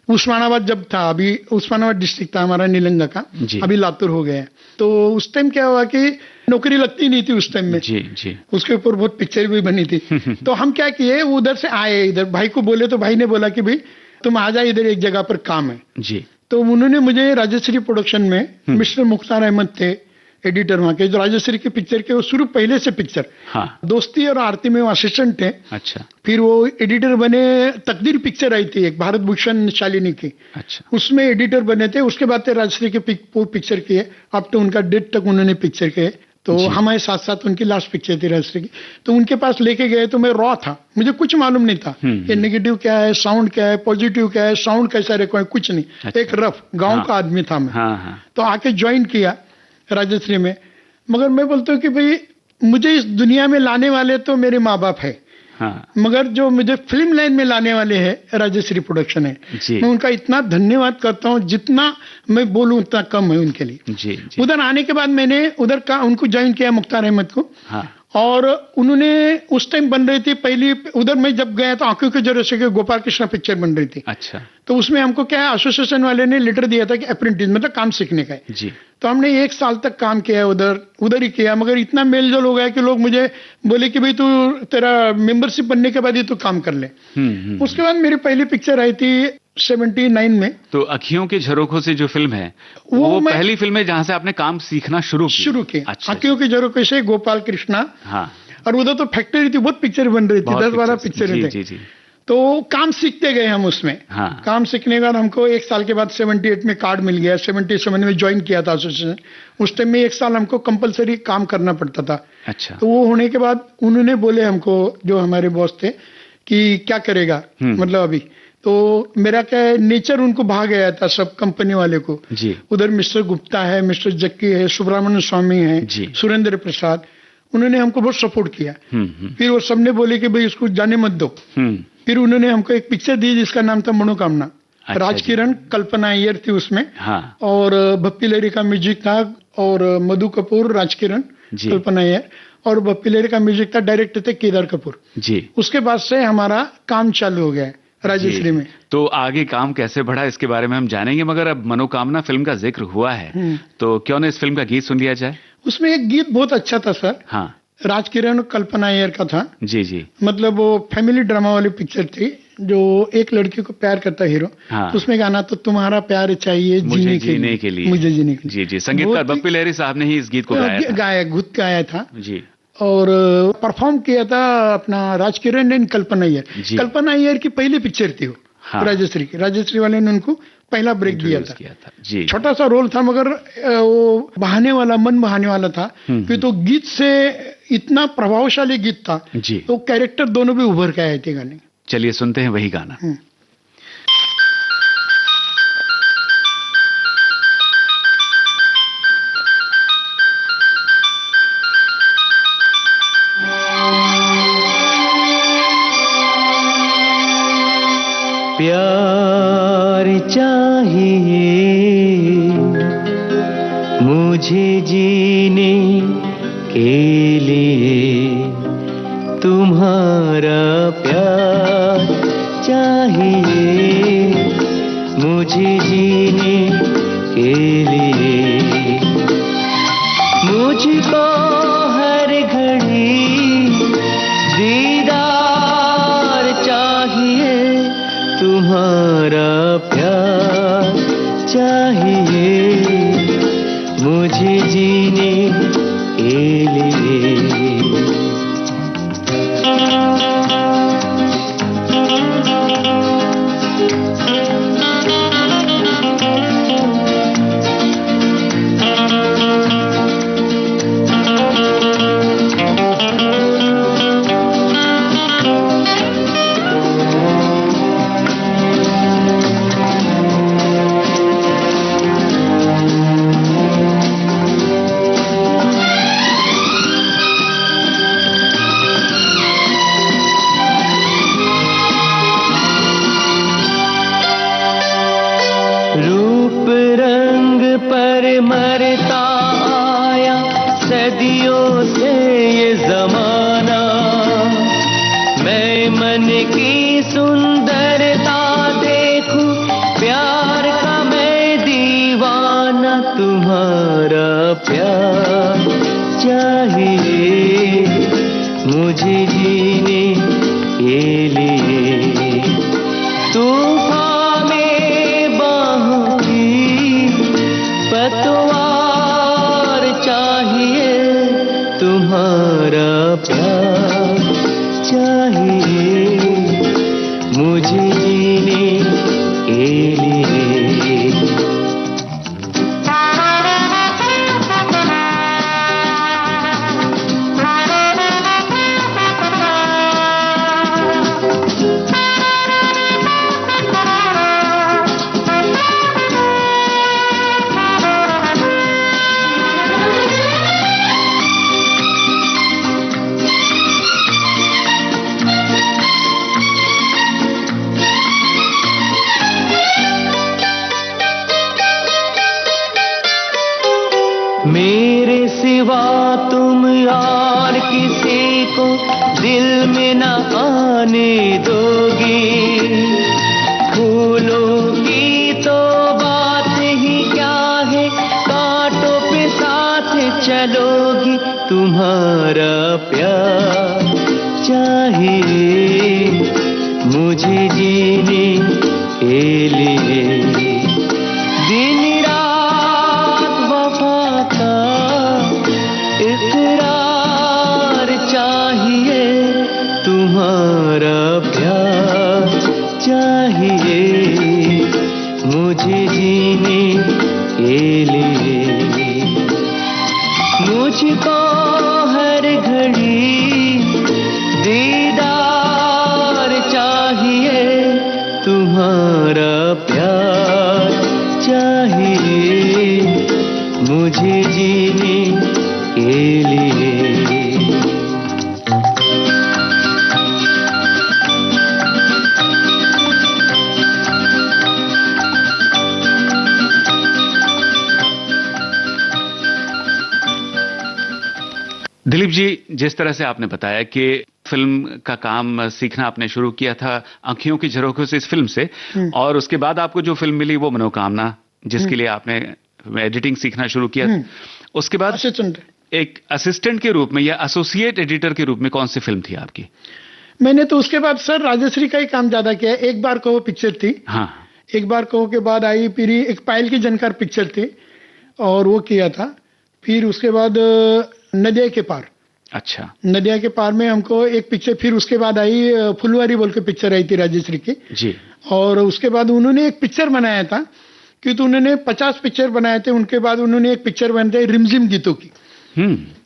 उस्मानाबाद जब था, अभी उस्मानाबाद डिस्ट्रिक्ट था हमारा नीलंगा का, अभी लातूर हो गया। तो उस टाइम क्या हुआ कि नौकरी लगती नहीं थी उस टाइम में। जी। उसके ऊपर बहुत पिक्चर भी बनी थी। तो हम क्या किए, उधर से आए इधर, भाई को बोले तो भाई ने बोला कि भाई तुम आ जाओ इधर, एक जगह पर काम है जी। तो उन्होंने मुझे राजश्री प्रोडक्शन में, मिस्टर मुख्तार अहमद थे एडिटर वहाँ के, जो राजश्री की पिक्चर के वो शुरू पहले से पिक्चर। हाँ। दोस्ती और आरती में वो असिस्टेंट थे। अच्छा। फिर वो एडिटर बने, तकदीर पिक्चर आई थी एक, भारत भूषण शालिनी की। अच्छा। उसमें एडिटर बने थे। उसके बाद राजश्री के पिक्चर किए, अब तो उनका डेथ तक उन्होंने पिक्चर किए। तो हमारे साथ साथ उनकी लास्ट पिक्चर थी राजश्री की। तो उनके पास लेके गए तो मैं रॉ था, मुझे कुछ मालूम नहीं था ये नेगेटिव क्या है, साउंड क्या है, पॉजिटिव क्या है, साउंड कैसा रखो है, कुछ नहीं। अच्छा। एक रफ गांव का आदमी था मैं। हाँ। तो आके ज्वाइन किया राजश्री में। मगर मैं बोलता हूँ कि भाई मुझे इस दुनिया में लाने वाले तो मेरे माँ बाप है, हाँ। मगर जो मुझे फिल्म लाइन में लाने वाले हैं राजश्री प्रोडक्शन है। मैं उनका इतना धन्यवाद करता हूँ, जितना मैं बोलूँ उतना कम है उनके लिए। जी। उधर आने के बाद मैंने उधर का उनको ज्वाइन किया, मुख्तार अहमद को। हाँ। और उन्होंने उस टाइम बन रही थी पहली, उधर मैं जब गया तो आंखों के जरूरत से गोपाल कृष्णा पिक्चर बन रही थी। अच्छा। तो उसमें हमको क्या है, एसोसिएशन वाले ने लेटर दिया था कि अप्रेंटिस मतलब काम सीखने का है। जी। तो हमने 1 साल तक काम किया उधर ही किया। मगर इतना मेलजोल हो गया कि लोग मुझे बोले कि भाई तू, तेरा मेंबरशिप बनने के बाद ही तू काम कर ले। उसके बाद मेरी पहली पिक्चर आई थी 79 में। तो अखियों के झरोखों से जो फिल्म है वो पहली फिल्म है जहां से आपने काम सीखना शुरू किया। अच्छा। अखियों के झरोखों से गोपाल कृष्णा। हाँ। और उधर तो फैक्ट्री थी, बहुत पिक्चर बन रही थी, 10-12 पिक्चर थे। जी। तो काम सीखते गए हम उसमें। हाँ। काम सीखने के बाद हमको 1 साल के बाद 78 में कार्ड मिल गया। 77 में ज्वाइन किया था एसोसिएशन। उस टाइम में 1 साल हमको कंपलसरी काम करना पड़ता था। अच्छा। तो वो होने के बाद उन्होंने बोले हमको, जो हमारे बॉस थे, कि क्या करेगा मतलब अभी। तो मेरा क्या है, नेचर उनको भा गया था सब कंपनी वाले को जी। उधर मिस्टर गुप्ता है, मिस्टर जक्की है, सुब्रमण्य स्वामी है, सुरेंद्र प्रसाद, उन्होंने हमको बहुत सपोर्ट किया। फिर वो सबने बोले कि भाई इसको जाने मत दो। फिर उन्होंने हमको एक पिक्चर दी जिसका नाम था मनोकामना। अच्छा। राजकिरण, कल्पना अय्यर थी उसमें। हाँ। और भप्पी लहरी का म्यूजिक था, और मधु कपूर, राजकिरण, कल्पना अय्यर, और भप्पी लहरी का म्यूजिक था, डायरेक्टर थे केदार कपूर जी। उसके बाद से हमारा काम चालू हो गया राजश्री में। तो आगे काम कैसे बढ़ा इसके बारे में हम जानेंगे, मगर अब मनोकामना फिल्म का जिक्र हुआ है तो क्यों ना इस फिल्म का गीत सुन लिया जाए। उसमें एक गीत बहुत अच्छा था सर। हाँ। राजकिरण, कल्पना अय्यर का था। जी। मतलब वो फैमिली ड्रामा वाली पिक्चर थी, जो एक लड़की को प्यार करता हीरो। हाँ। उसमें गाना तो तुम्हारा प्यार चाहिए जीने के लिए, मुझे जीने के लिए। जी। संगीतकार भप्पी लहरी साहब ने ही इस गीत को गाया था जी। और परफॉर्म किया था अपना राजकिरण ने, कल्पना अय्यर। कल्पना अय्यर की पहली पिक्चर थी वो। हाँ। राजश्री की, राजश्री वाले ने उनको पहला ब्रेक दिया था जी। छोटा सा रोल था, मगर वो बहाने वाला, मन बहाने वाला था कि तो गीत से इतना प्रभावशाली गीत था जी। तो कैरेक्टर दोनों भी उभर के आए थे गाने। चलिए सुनते हैं वही गाना। प्यार चाहिए मुझे जीने के लिए, तुम्हारा प्यार चाहिए मुझे जीने के लिए, मुझको हर घड़ी दीदार चाहिए, तुम्हारा प्यार लिए। रूप रंग पर मरता आया सदियों से ये जमाना, मैं मन की सुंदरता देखूं, प्यार का मैं दीवाना, तुम्हारा प्यार चाहिए मुझे जीने के लिए। तूफान में बाहों की पतवार चाहिए, तुम्हारा प्यार चाहिए मुझे जीने के लिए। मेरे सिवा तुम यार किसी को दिल में न आने दोगी, फूलों की तो बात ही क्या है, कांटों पे साथ चलोगी, तुम्हारा प्यार चाहिए मुझे जीने के लिए। दिन रात वफा का इकरार चाहिए, तुम्हारा प्यार चाहिए मुझे जीने के लिए। मुझको हर घड़ी दीदार चाहिए, तुम्हारा प्यार चाहिए मुझे जीने के लिए। दिलीप जी, जिस तरह से आपने बताया कि फिल्म का काम सीखना आपने शुरू किया था आंखियों की झरोखों से इस फिल्म से, और उसके बाद आपको जो फिल्म मिली वो मनोकामना, जिसके लिए आपने एडिटिंग सीखना शुरू किया, उसके बाद एक असिस्टेंट के रूप में या एसोसिएट एडिटर के रूप में कौन सी फिल्म थी आपकी? मैंने तो उसके बाद सर राजश्री का ही काम ज्यादा किया। एक बार कहो पिक्चर थी, हाँ, एक बार कहो के बाद आई, फिर एक पायल की जनकार पिक्चर थी और वो किया था। फिर उसके बाद नदिया के पार, अच्छा, नदिया के पार में हमको एक पिक्चर, फिर उसके बाद आई फुलवारी बोल के पिक्चर आई थी राजश्री की जी। और उसके बाद उन्होंने एक पिक्चर बनाया था, क्योंकि उन्होंने 50 पिक्चर बनाए थे, उनके बाद उन्होंने एक पिक्चर बनाई थी रिमझिम गीतों की।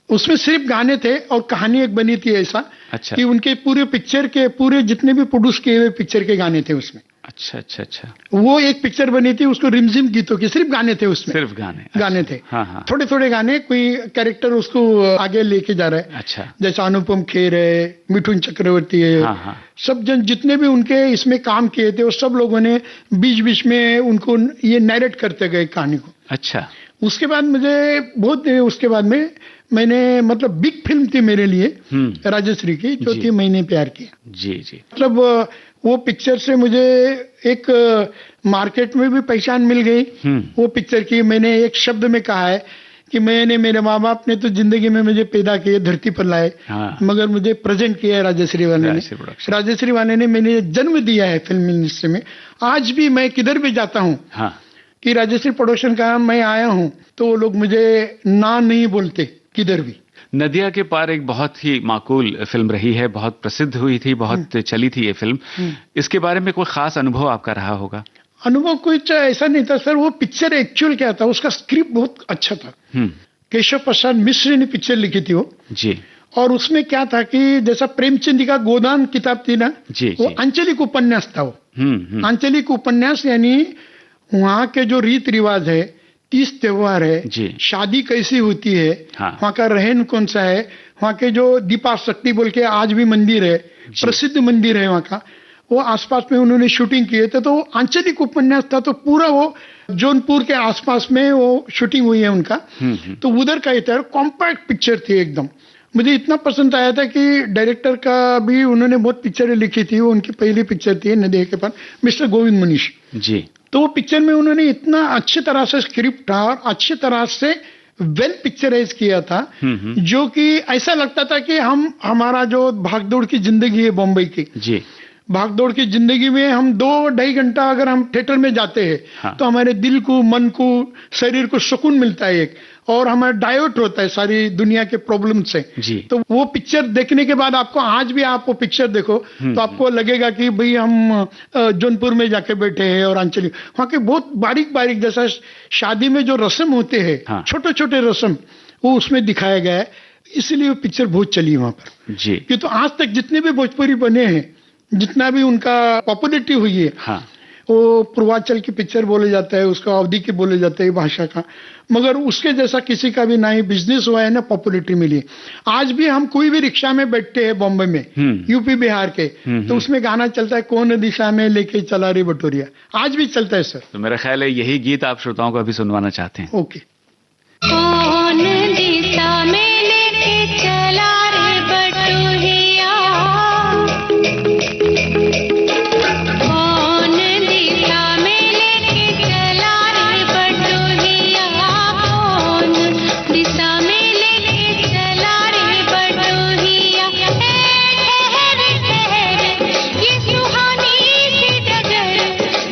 उसमें सिर्फ गाने थे और कहानी एक बनी थी ऐसा, अच्छा, कि उनके पूरे पिक्चर के पूरे जितने भी प्रोड्यूस किए हुए पिक्चर के गाने थे उसमें। अच्छा अच्छा अच्छा, वो एक पिक्चर बनी थी, उसको रिमझिम गीतों की, सिर्फ गाने थे उसमें, सिर्फ गाने, गाने अच्छा, थे, हाँ हाँ, थोड़े थोड़े गाने, कोई कैरेक्टर उसको आगे लेके जा रहा है, अच्छा, जैसे अनुपम खेर है, मिठुन चक्रवर्ती है, हाँ हाँ, सब जन जितने भी उनके इसमें काम किए थे वो सब लोगों ने बीच बीच में उनको ये नैरेट करते गए कहानी को। अच्छा, उसके बाद मुझे बहुत, उसके बाद में मैंने मतलब बिग फिल्म थी मेरे लिए राजश्री की, जो थी मैंने प्यार किया। जी जी, मतलब वो पिक्चर से मुझे एक मार्केट में भी पहचान मिल गई वो पिक्चर की। मैंने एक शब्द में कहा है कि मैंने, मेरे माँ बाप ने तो जिंदगी में मुझे पैदा किए, धरती पर लाए, हाँ, मगर मुझे प्रेजेंट किया है राजश्री वाले ने। राजश्री वाले ने मैंने जन्म दिया है फिल्म इंडस्ट्री में। आज भी मैं किधर भी जाता हूँ, हाँ, कि राजश्री प्रोडक्शन का मैं आया हूँ, तो वो लोग मुझे ना नहीं बोलते किधर भी। नदिया के पार एक बहुत ही माकूल फिल्म रही है, बहुत प्रसिद्ध हुई थी, बहुत चली थी ये फिल्म। इसके बारे में कोई खास अनुभव आपका रहा होगा? अनुभव कुछ ऐसा नहीं था सर, वो पिक्चर एक्चुअल क्या था, उसका स्क्रिप्ट बहुत अच्छा था। केशव प्रसाद मिश्र ने पिक्चर लिखी थी वो जी। और उसमें क्या था कि जैसा प्रेमचंद का गोदान किताब थी ना जी, वो जी। आंचलिक उपन्यास था वो। आंचलिक उपन्यास यानी वहाँ के जो रीत रिवाज है, तीज त्योहार है, शादी कैसी होती है, वहाँ का रहन कौन सा है, वहाँ के जो दीपा शक्ति बोल के आज भी मंदिर है, प्रसिद्ध मंदिर है वहाँ का, वो आसपास में उन्होंने शूटिंग किए थे। तो आंचलिक उपन्यास था, तो पूरा वो जौनपुर के आसपास में वो शूटिंग हुई है उनका। तो उधर का ये था, कॉम्पैक्ट पिक्चर थी एकदम। मुझे इतना पसंद आया था कि डायरेक्टर का भी उन्होंने बहुत पिक्चरें लिखी थी, वो उनकी पहली पिक्चर थी नदिया के पार, मिस्टर गोविंद मनीष जी। तो वो पिक्चर में उन्होंने इतना अच्छी तरह से स्क्रिप्ट था और अच्छी तरह से वेल पिक्चराइज किया था, जो कि ऐसा लगता था कि हमारा जो भागदौड़ की जिंदगी है बॉम्बे की जी, भागदौड़ की जिंदगी में हम 2-2.5 घंटा अगर हम थिएटर में जाते हैं तो हमारे दिल को, मन को, शरीर को सुकून मिलता है एक, और हमारा डाइवर्ट होता है सारी दुनिया के प्रॉब्लम से जी। तो वो पिक्चर देखने के बाद आपको, आज भी आप वो पिक्चर देखो तो आपको लगेगा कि भाई हम जौनपुर में जाके बैठे हैं। और आंचलिक वहाँ के बहुत बारीक बारीक, जैसा शादी में जो रस्म होते हैं, छोटे छोटे रस्म, वो उसमें दिखाया गया है, इसलिए वो पिक्चर बहुत चली वहाँ पर जी। कि तो आज तक जितने भी भोजपुरी बने हैं, जितना भी उनका पॉपुलरिटी हुई है, वो पूर्वांचल की पिक्चर बोले जाता है, उसका अवधि की बोले जाते हैं भाषा का, मगर उसके जैसा किसी का भी ना ही बिजनेस हुआ है ना पॉपुलरिटी मिली है। आज भी हम कोई भी रिक्शा में बैठते हैं बॉम्बे में, यूपी बिहार के, तो उसमें गाना चलता है, कौन दिशा में लेके चला रे बटोरिया, आज भी चलता है सर। तो मेरा ख्याल है यही गीत आप श्रोताओं को अभी सुनवाना चाहते हैं। ओके। कौन दिशा में लेके चला रे बटोहिया, कौन दिशा में लेके चला रे बटोहिया, कौन दिशा में लेके चला रे बटोहिया। ठहर ठहर ये सुहानी सी डगर,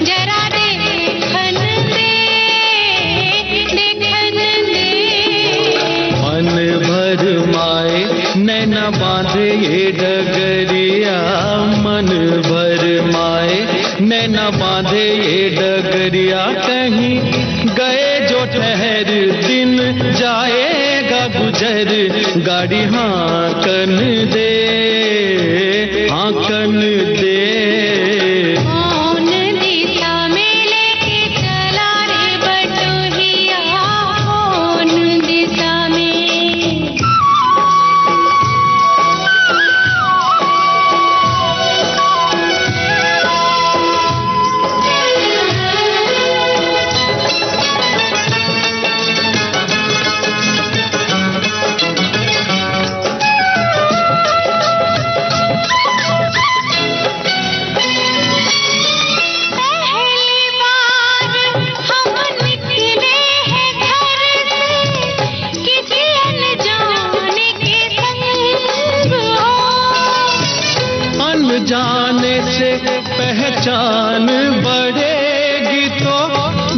जरा देखन दे, देखन दे। मन भर माए नैना बांधे ये डगरिया, मन भर माए नैना बांधे ये डगरिया, कहीं गए जो ठहर दिन जाएगा गुजर, गाड़ी हाँकन दे, हाँकन दे। कौन दिशा में लेके चला रे बटोहिया, कौन दिशा में। पहली बार हम निकले हैं घर से, किसी अनजाने के संग हो। अनजाने से पहचान बढ़ेगी तो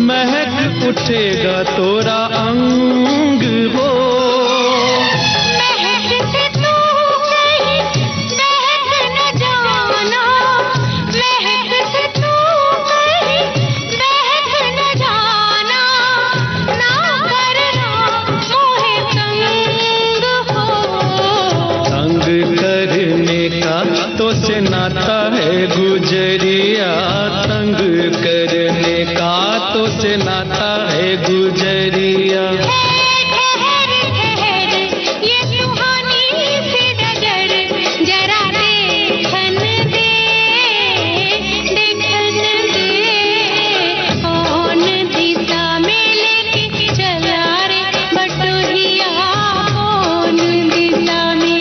महक उठेगा तोरा अंग हो। महक से तू कहीं महक न जाना, महक से तू कहीं महक न जाना, ना करना मोहे तंग हो। तंग करने का तो से नाता है गुजरिया, तंग करने का तो से नाता है गुजरिया। ठहर ठहर ये सुहानी सी डगर, जरा देखन दे, देखन दे। कौन दिशा में लेके चला रे बटोहिया, कौन दिशा में।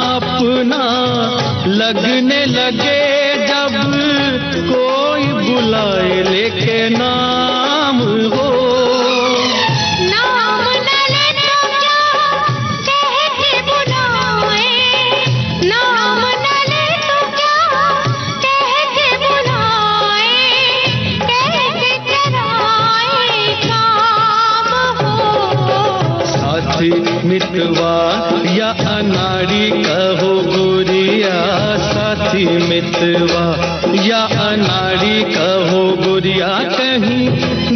अपना लगने लगे जब कोई बुलाए लेके नाम हो। नाम न ले तो क्या कह के बुलाए, नाम न ले तो क्या कह के बुलाए, कैसे कराए काम हो। साथी मितवा या अनाड़ी कहो गोरिया, साथी मितवा या अनाड़ी कहो गोरिया, कहीं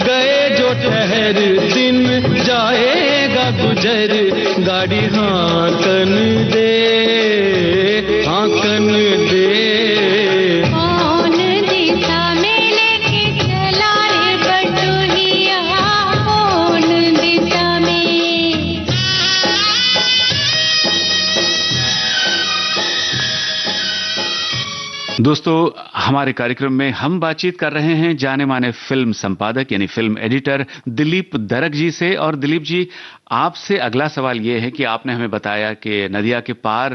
गए जो ठहर दिन जाएगा गुजर, गाड़ी हाँकन दे, हाँकन दे। कौन दिशा में लेके चला रे बटुहिया, कौन दिशा में। दोस्तों, हमारे कार्यक्रम में हम बातचीत कर रहे हैं जाने माने फिल्म संपादक यानी फिल्म एडिटर दिलीप दरक जी से। और दिलीप जी, आपसे अगला सवाल ये है कि आपने हमें बताया कि नदिया के पार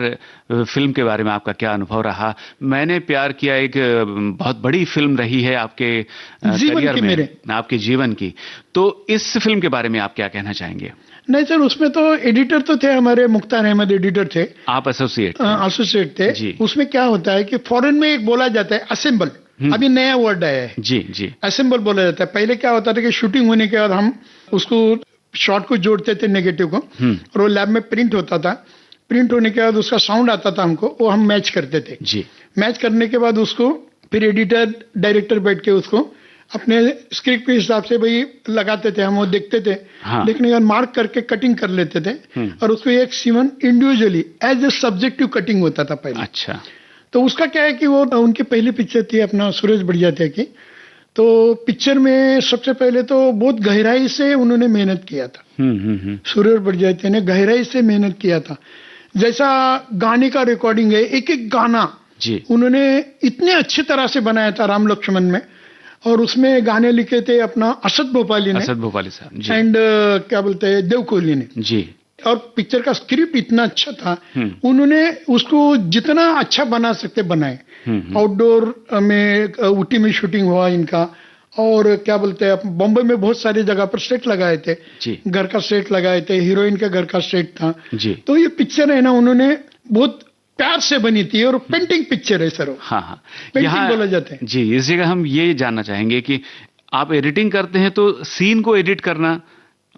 फिल्म के बारे में आपका क्या अनुभव रहा। मैंने प्यार किया एक बहुत बड़ी फिल्म रही है आपके करियर में, आपके जीवन की। तो इस फिल्म के बारे में आप क्या कहना चाहेंगे? नहीं सर, उसमें तो एडिटर तो थे हमारे, मुख्तार अहमद एडिटर थे। आप एसोसिएट एसोसिएट थे जी। उसमें क्या होता है कि फॉरेन में एक बोला जाता है असेंबल, अभी नया वर्ड आया है जी जी। असेंबल बोला जाता है। पहले क्या होता था कि शूटिंग होने के बाद हम उसको शॉट को जोड़ते थे नेगेटिव को, और वो लैब में प्रिंट होता था। प्रिंट होने के बाद उसका साउंड आता था हमको, वो हम मैच करते थे जी। मैच करने के बाद उसको फिर एडिटर डायरेक्टर बैठ के उसको अपने स्क्रिप्ट के हिसाब से भाई लगाते थे, हम वो देखते थे। हाँ। देखने के बाद मार्क करके कटिंग कर लेते थे, और उसको एक सीवन individually as a subjective cutting होता था पहले। अच्छा। तो उसका क्या है कि वो उनकी पहली पिक्चर थी अपना सुरेश बड़जात्या की। तो पिक्चर में सबसे पहले तो बहुत गहराई से उन्होंने मेहनत किया था। सुरेश बड़जात्या ने गहराई से मेहनत किया था। जैसा गाने का रिकॉर्डिंग है, एक एक गाना जी उन्होंने इतने अच्छी तरह से बनाया था राम लक्ष्मण में। और उसमें गाने लिखे थे अपना असद भोपाली ने, असद भोपाली साहब जी। एंड क्या बोलते हैं देव कोहली ने जी। और पिक्चर का स्क्रिप्ट इतना अच्छा था, उन्होंने उसको जितना अच्छा बना सकते बनाए। आउटडोर में ऊटी में शूटिंग हुआ इनका, और क्या बोलते हैं बॉम्बे में बहुत सारी जगह पर सेट लगाए थे जी। घर का सेट लगाए थे, हीरोइन का घर का सेट था जी। तो ये पिक्चर है ना, उन्होंने बहुत प्यार से बनी थी, और पेंटिंग पिक्चर है सर वो। हाँ हाँ, पेंटिंग बोला जाता है जी। इस जगह हम ये जानना चाहेंगे कि आप एडिटिंग करते हैं तो सीन को एडिट करना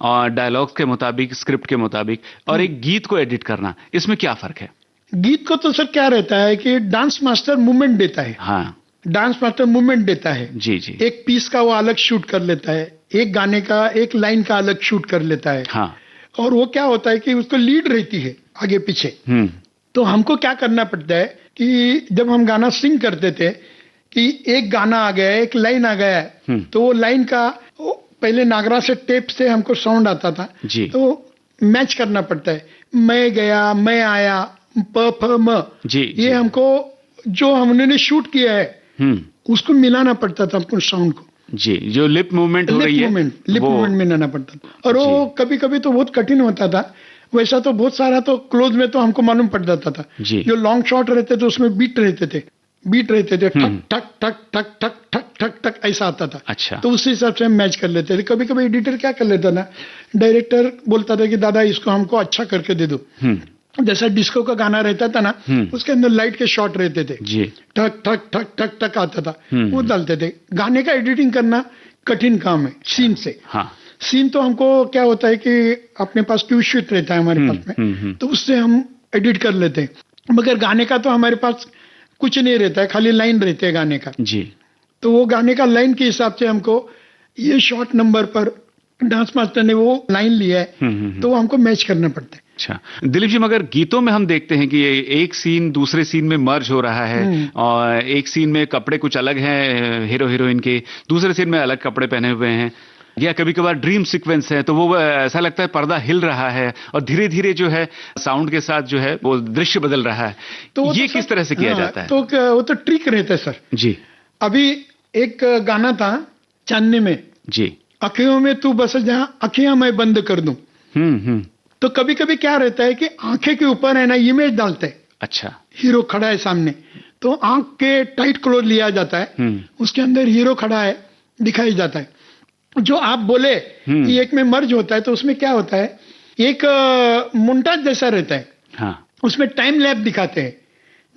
और डायलॉग्स के मुताबिक, स्क्रिप्ट के मुताबिक, और एक गीत को एडिट करना, इसमें क्या फर्क है? गीत को तो सर क्या रहता है कि डांस मास्टर मूवमेंट देता है। हाँ डांस मास्टर मूवमेंट देता है जी जी। एक पीस का वो अलग शूट कर लेता है, एक गाने का एक लाइन का अलग शूट कर लेता है। हाँ। और वो क्या होता है कि उसको लीड रहती है आगे पीछे। तो हमको क्या करना पड़ता है कि जब हम गाना सिंग करते थे कि एक गाना आ गया है, एक लाइन आ गया है, तो वो लाइन का पहले नागरा से टेप से हमको साउंड आता था जी। तो मैच करना पड़ता है। मैं गया, मैं आया, प फ म जी ये जी। हमको जो हमने शूट किया है उसको मिलाना पड़ता था हमको साउंड को जी। जो लिप मूवमेंट हो रही है, लिप मूवमेंट मिलाना पड़ता था। और वो कभी कभी तो बहुत कठिन होता था। वैसा तो बहुत सारा तो क्लोज में तो हमको मालूम पड़ जाता था। जो लॉन्ग शॉट रहते थे उसमें बीट रहते थे, ठक ठक ठक ठक ठक ठक ठक ठक ऐसा आता था। अच्छा। तो उसी हिसाब से हम मैच कर लेते थे। कभी कभी एडिटर क्या कर लेता ना, डायरेक्टर बोलता था कि दादा इसको हमको अच्छा करके दे दो। जैसा डिस्को का गाना रहता था ना, उसके अंदर लाइट के शॉट रहते थे जी। ठक ठक ठक ठक ठक आता था, वो डालते थे। गाने का एडिटिंग करना कठिन काम है सीन से। हाँ। सीन तो हमको क्या होता है कि अपने पास क्यू शीट रहता है हमारे पास में, तो उससे हम एडिट कर लेते हैं। मगर गाने का तो हमारे पास कुछ नहीं रहता है, खाली लाइन रहते हैं गाने का जी। तो वो गाने का लाइन के हिसाब से हमको ये शॉर्ट नंबर पर डांस मास्टर ने वो लाइन लिया है तो वो हमको मैच करना पड़ता है। अच्छा दिलीप जी, मगर गीतों में हम देखते हैं कि एक सीन दूसरे सीन में मर्ज हो रहा है, और एक सीन में कपड़े कुछ अलग हैं हीरो हीरोइन के, दूसरे सीन में अलग कपड़े पहने हुए हैं, या कभी कभार ड्रीम सीक्वेंस है तो वो ऐसा लगता है पर्दा हिल रहा है और धीरे धीरे जो है साउंड के साथ जो है वो दृश्य बदल रहा है। तो ये किस तरह से किया जाता है? तो वो तो ट्रिक रहता है सर जी। अभी एक गाना था चांदनी में जी, अखियों में तू बस जहां अखियां मैं बंद कर दूं। तो कभी कभी क्या रहता है कि आंखें के ऊपर है ना इमेज डालते हैं। अच्छा। हीरो खड़ा है सामने, तो आंख के टाइट क्लोज लिया जाता है, उसके अंदर हीरो खड़ा है दिखाई जाता है। जो आप बोले कि एक में मर्ज होता है, तो उसमें क्या होता है, एक मोन्टाज जैसा रहता है। हाँ। उसमें टाइम लैप दिखाते हैं,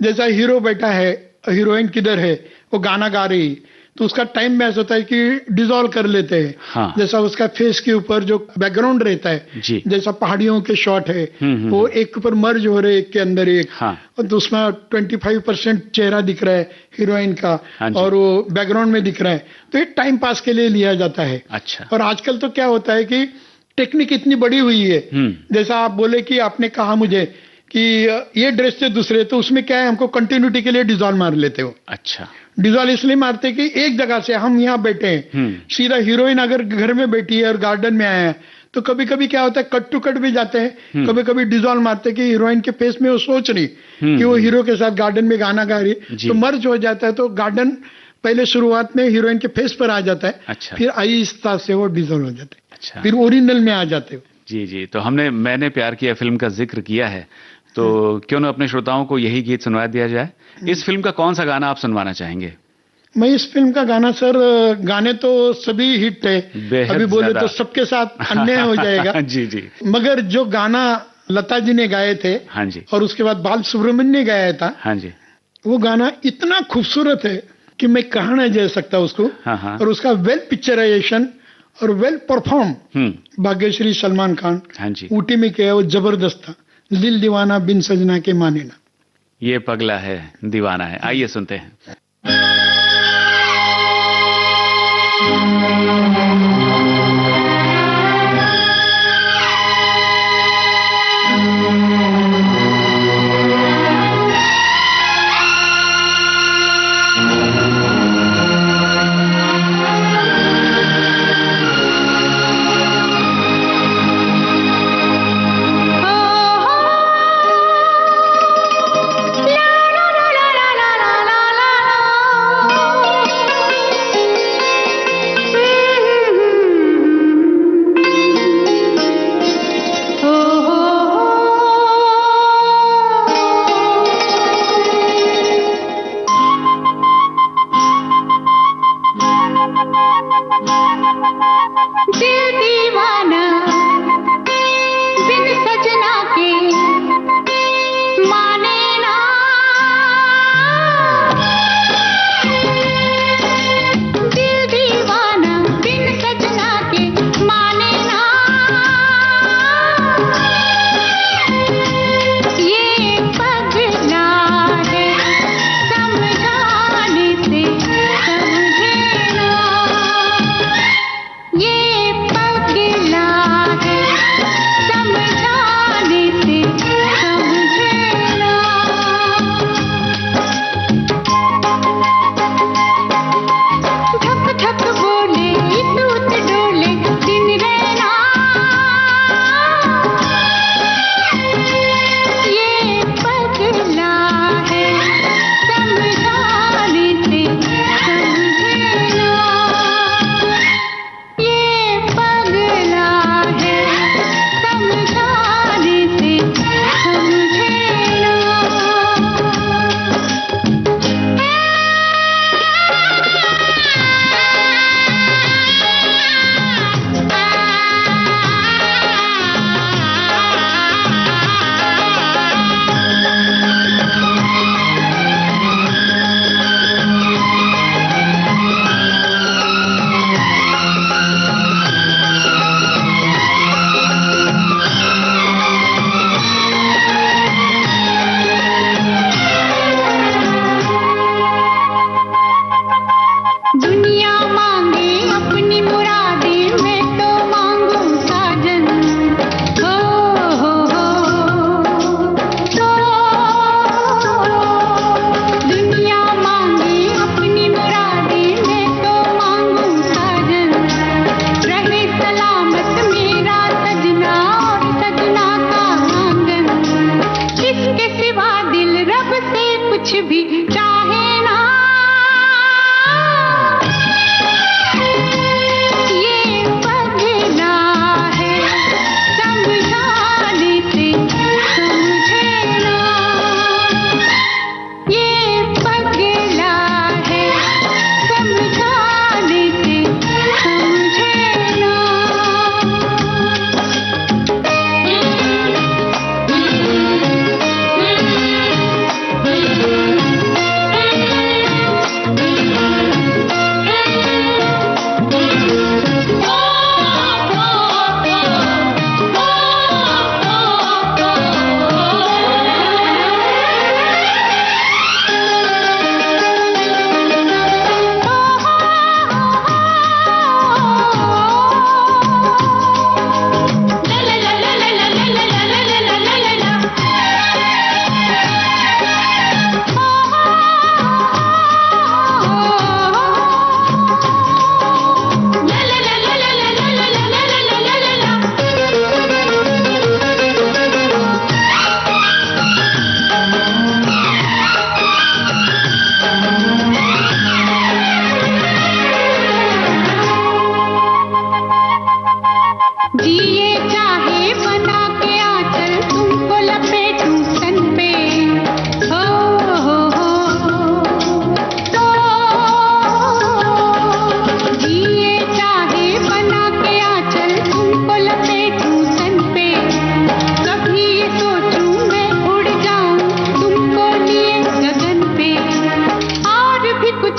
जैसा हीरो बैठा है, हीरोइन किधर है, वो गाना गा रही, तो उसका टाइम मैच होता है कि डिसॉल्व कर लेते हैं। हाँ। जैसा उसका फेस के ऊपर जो बैकग्राउंड रहता है, जैसा पहाड़ियों के शॉट है, वो एक ऊपर मर्ज हो रहे, एक के अंदर एक। हाँ। और तो उसमें 25% चेहरा दिख रहा है हीरोइन का, और वो बैकग्राउंड में दिख रहा है, तो ये टाइम पास के लिए लिया जाता है। अच्छा। और आजकल तो क्या होता है कि टेक्निक इतनी बड़ी हुई है, जैसा आप बोले कि आपने कहा मुझे कि ये ड्रेस से दूसरे, तो उसमें क्या है, हमको कंटिन्यूटी के लिए डिसॉल्व मार लेते हो। अच्छा। डिसॉल्व इसलिए मारते कि एक जगह से हम यहाँ बैठे हैं, सीधा हीरोइन अगर घर में बैठी है और गार्डन में आया है, तो कभी कभी क्या होता है, कट टू कट भी जाते हैं, कभी कभी डिसॉल्व मारते कि हीरोइन के फेस में वो सोच रही कि वो हीरो के साथ गार्डन में गाना गा रही, तो मर्ज हो जाता है, तो गार्डन पहले शुरुआत में हीरोइन के फेस पर आ जाता है। अच्छा। फिर आहिस्ता से वो डिसॉल्व हो जाता है। अच्छा। फिर ओरिजिनल में आ जाते हो। जी जी, तो मैंने प्यार किया फिल्म का जिक्र किया है, तो क्यों ना अपने श्रोताओं को यही गीत सुनवा दिया जाए। इस फिल्म का कौन सा गाना आप सुनवाना चाहेंगे? मैं इस फिल्म का गाना, सर गाने तो सभी हिट है, अभी बोले तो सबके साथ अन्याय हो जाएगा। जी जी। मगर जो गाना लता जी ने गाए थे, हाँ जी, और उसके बाद बाल सुब्रमण्यम ने गाया था, हाँ जी, वो गाना इतना खूबसूरत है कि मैं कहा नहीं जा सकता उसको। हाँ। और उसका वेल पिक्चराइजेशन और वेल परफॉर्म भाग्यश्री सलमान खान, हाँ जी, ऊटी में किया, वो जबरदस्त था। दिल दीवाना बिन सजना के माने ना, ये पगला है दीवाना है। आइए सुनते हैं।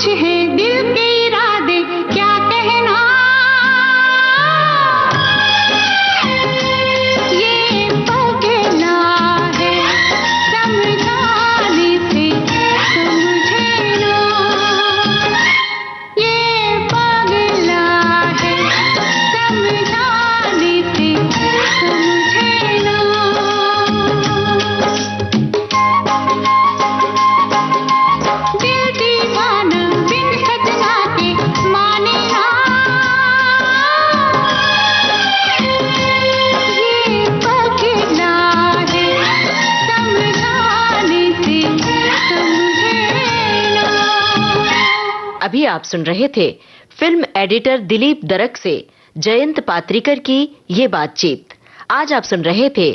कुछ है दिल के इरादे क्या कहना ये पगला है समझाने से समझे ना ये पगला है समझाने से समझे ना दिल दीवाना बिन सजना के माने ना ये पगला है समझाने से समझे ना। अभी आप सुन रहे थे फिल्म एडिटर दिलीप दरक से जयंत पात्रिकर की ये बातचीत। आज आप सुन रहे थे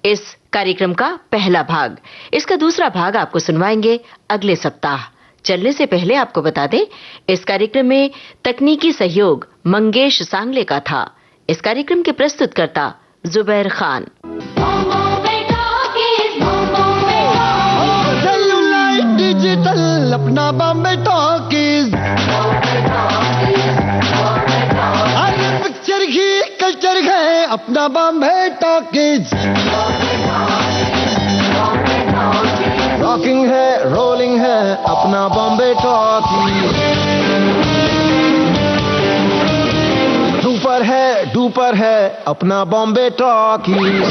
इस कार्यक्रम का पहला भाग। इसका दूसरा भाग आपको सुनवाएंगे अगले सप्ताह। चलने से पहले आपको बता दें, इस कार्यक्रम में तकनीकी सहयोग मंगेश सांगले का था। इस कार्यक्रम के प्रस्तुतकर्ता जुबैर खान। सेलुलाइट डिजिटल अपना बॉम्बे टॉकीज अरे पिक्चर ही कल्चर है अपना बॉम्बे टॉकीज रॉकिंग है रोलिंग है अपना बॉम्बे टॉकीज सुपर है डुपर है अपना बॉम्बे टॉकीज